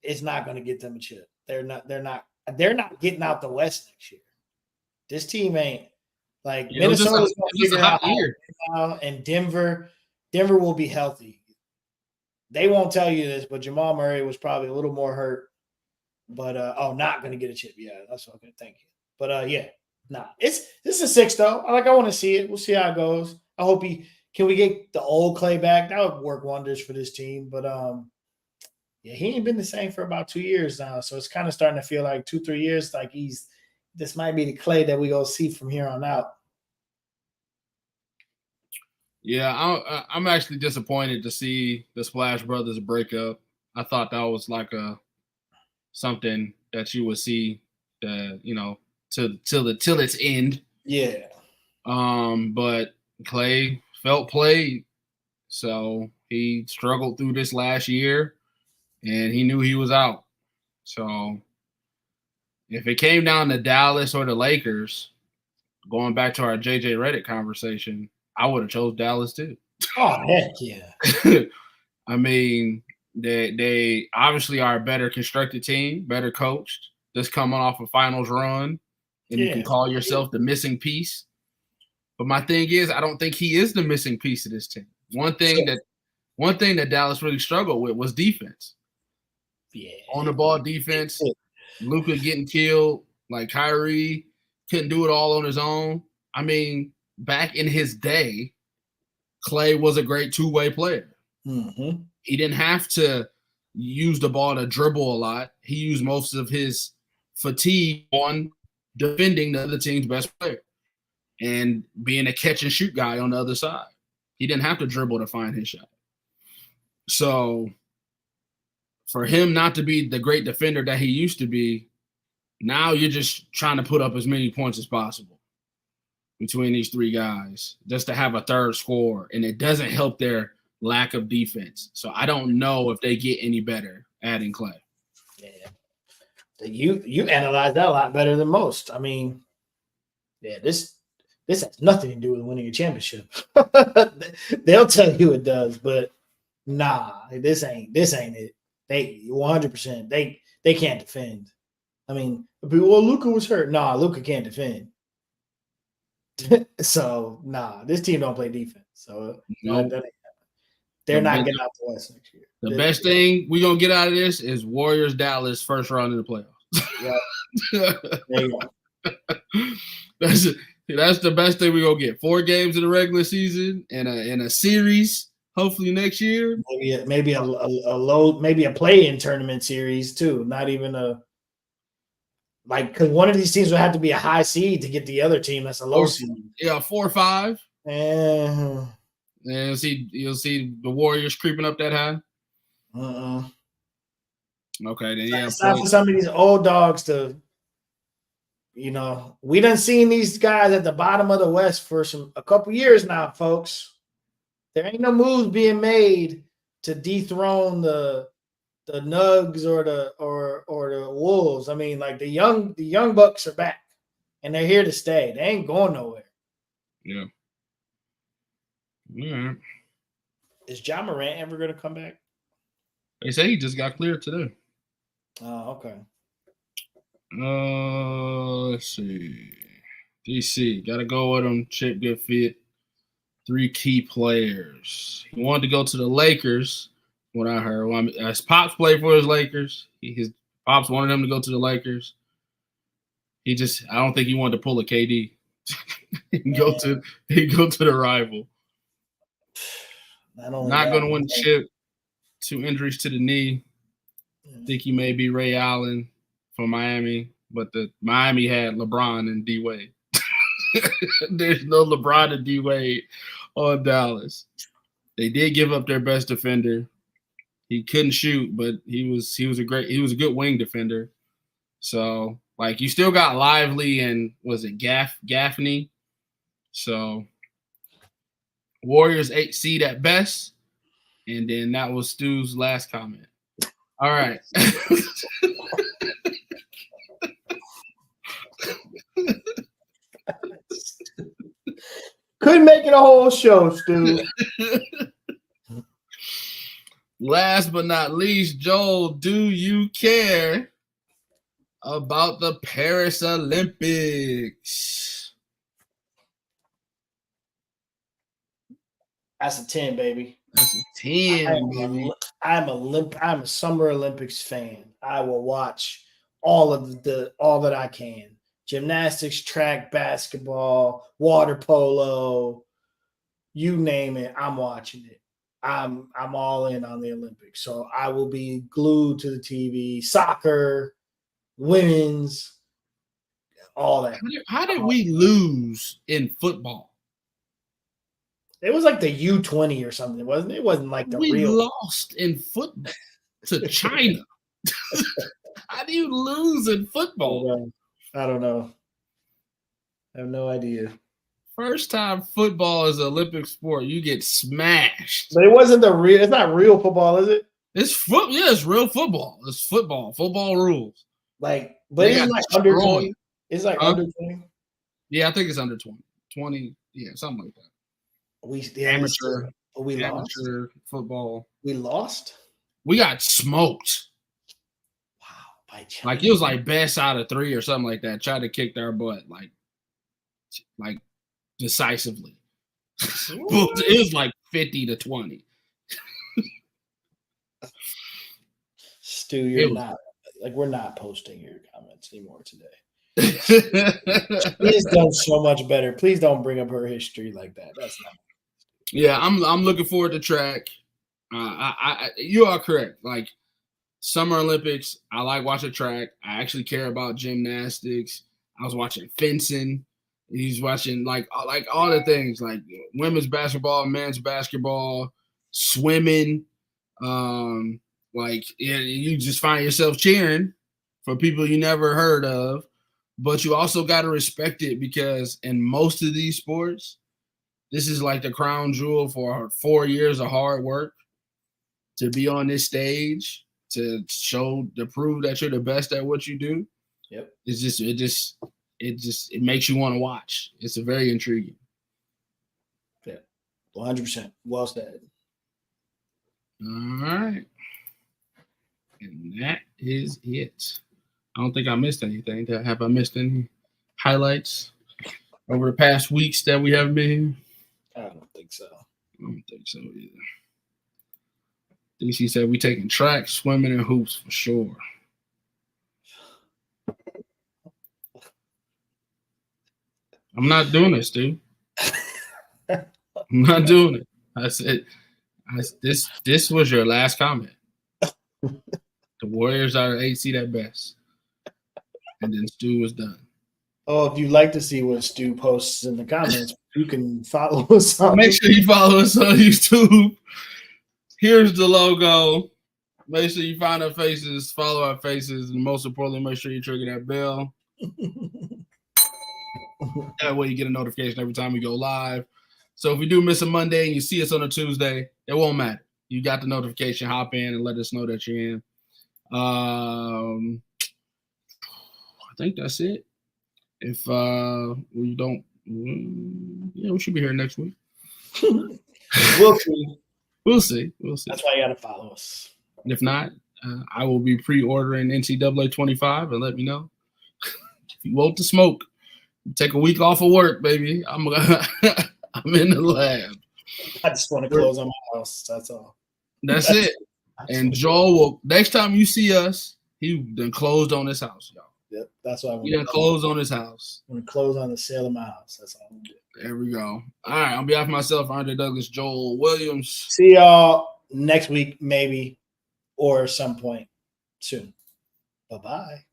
it's not going to get them a chip. They're not getting out the West next year. This team ain't Minnesota's going to figure out now, and Denver will be healthy. They won't tell you this, but Jamal Murray was probably a little more hurt. But not going to get a chip. Yeah, that's okay. Thank you. But this is a 6 though. I want to see it. We'll see how it goes. I hope can we get the old Klay back? That would work wonders for this team. But he ain't been the same for about 2 years now. So it's kind of starting to feel like 2-3 years. Like this might be the Klay that we gonna see from here on out. Yeah, I'm actually disappointed to see the Splash Brothers break up. I thought that was like something that you would see, till its end. Yeah. But Klay felt played, so he struggled through this last year, and he knew he was out. So if it came down to Dallas or the Lakers, going back to our JJ Redick conversation, I would have chose Dallas too. Oh, heck yeah. I mean, they obviously are a better constructed team, better coached. just coming off a finals run, and you can call yourself the missing piece. But my thing is, I don't think he is the missing piece of this team. One thing that Dallas really struggled with was defense. Yeah. On the ball defense, Luka getting killed, like Kyrie couldn't do it all on his own. I mean, back in his day, Clay was a great two-way player. Mm-hmm. He didn't have to use the ball to dribble a lot. He used most of his fatigue on defending the other team's best player and being a catch and shoot guy on the other side. He didn't have to dribble to find his shot. So for him not to be the great defender that he used to be, now you're just trying to put up as many points as possible between these three guys just to have a third scorer, and it doesn't help their lack of defense. So I don't know if they get any better adding Clay. Yeah. You analyze that a lot better than most. I mean, yeah, this has nothing to do with winning a championship. They'll tell you it does, but nah, this ain't it. They 100%. They can't defend. I mean, well, Luka was hurt. Nah, Luka can't defend. So nah, this team don't play defense. So nope. They're not getting out the West next year. The best thing we're gonna get out of this is Warriors Dallas first round in the playoffs. Yeah. There you go. That's the best thing we're gonna get. 4 games in the regular season and a series, hopefully next year. Maybe a low, maybe a play-in tournament series too. Not even because one of these teams would have to be a high seed to get the other team that's a low seed. Yeah, 4 or 5. And you'll see the Warriors creeping up that high. Okay, then yeah. It's not for some of these old dogs to, we done seen these guys at the bottom of the West for a couple years now, folks. There ain't no moves being made to dethrone the Nugs or the Wolves. I mean, like the young Bucks are back, and they're here to stay. They ain't going nowhere. Yeah. Yeah. Is Ja Morant ever going to come back? They say he just got cleared today. Oh, okay. Let's see. DC, got to go with him. Chip, good fit. 3 key players. He wanted to go to the Lakers, what I heard. Well, his pops played for his Lakers. His pops wanted him to go to the Lakers. I don't think he wanted to pull a KD. He'd go to the rival. Not going to win the chip. 2 injuries to the knee. I think he may be Ray Allen from Miami, but the Miami had LeBron and D Wade. There's no LeBron and D Wade on Dallas. They did give up their best defender. He couldn't shoot, but he was a good wing defender. So you still got Lively and was it Gaffney? So Warriors 8 seed at best. And then that was Stu's last comment. All right. Couldn't make it a whole show, Stu. Last but not least, Joel, do you care about the Paris Olympics? That's a 10, baby. That's a 10, baby. I'm a Summer Olympics fan. I will watch all that I can. Gymnastics, track, basketball, water polo, you name it, I'm watching it. I'm all in on the Olympics. So I will be glued to the TV. Soccer, women's, all that. How did we lose in football? It was like the U20 or something, wasn't it? It wasn't like we lost in football to China. How do you lose in football? I don't know. I have no idea. First time football is an Olympic sport, you get smashed. But it's not real football, is it? It's real football. It's football. Football rules. But it's like under 20. It's like under 20. Yeah, I think it's under 20. 20, yeah, something like that. Amateur football. We lost? We got smoked. Wow. Like it was like best out of 3 or something like that. Tried to kick their butt like decisively. It was like 50-20. Stu, you're not like we're not posting your comments anymore today. She's done so much better. Please don't bring up her history like that. That's not. Yeah, I'm looking forward to track. You are correct. Like Summer Olympics, I like watching track. I actually care about gymnastics. I was watching fencing. He's watching like all the things like women's basketball, men's basketball, swimming. Like you just find yourself cheering for people you never heard of, but you also got to respect it because in most of these sports, this is like the crown jewel for 4 years of hard work to be on this stage, to prove that you're the best at what you do. Yep. It makes you want to watch. It's a very intriguing. Yeah. 100%. Well said. All right. And that is it. I don't think I missed anything. Have I missed any highlights over the past weeks that we haven't been here? I don't think so. I don't think so either. DC said we taking track, swimming, and hoops for sure. I'm not doing this, dude. I'm not doing it. I said this was your last comment. The Warriors are 8 seed at best. And then Stu was done. Oh, if you'd like to see what Stu posts in the comments, you can follow us on. Make sure you follow us on YouTube. Here's the logo. Make sure you find our faces, follow our faces, and most importantly, make sure you trigger that bell. That way you get a notification every time we go live. So if we do miss a Monday and you see us on a Tuesday, it won't matter. You got the notification, hop in and let us know that you're in. I think that's it. If we don't, we should be here next week. We'll see. We'll see. That's why you got to follow us. If not, I will be pre-ordering NCAA 25 and let me know. If you want to smoke, take a week off of work, baby. I'm in the lab. I just want to close on my house. That's all. That's it. And Joel will, next time you see us, he done closed on his house, y'all. Yep, that's what I want. He done closed on his house. I'm going to close on the sale of my house. That's all I'm going to do. There we go. All right. On behalf of myself, Andre Douglas, Joel Williams. See y'all next week, maybe, or some point soon. Bye-bye.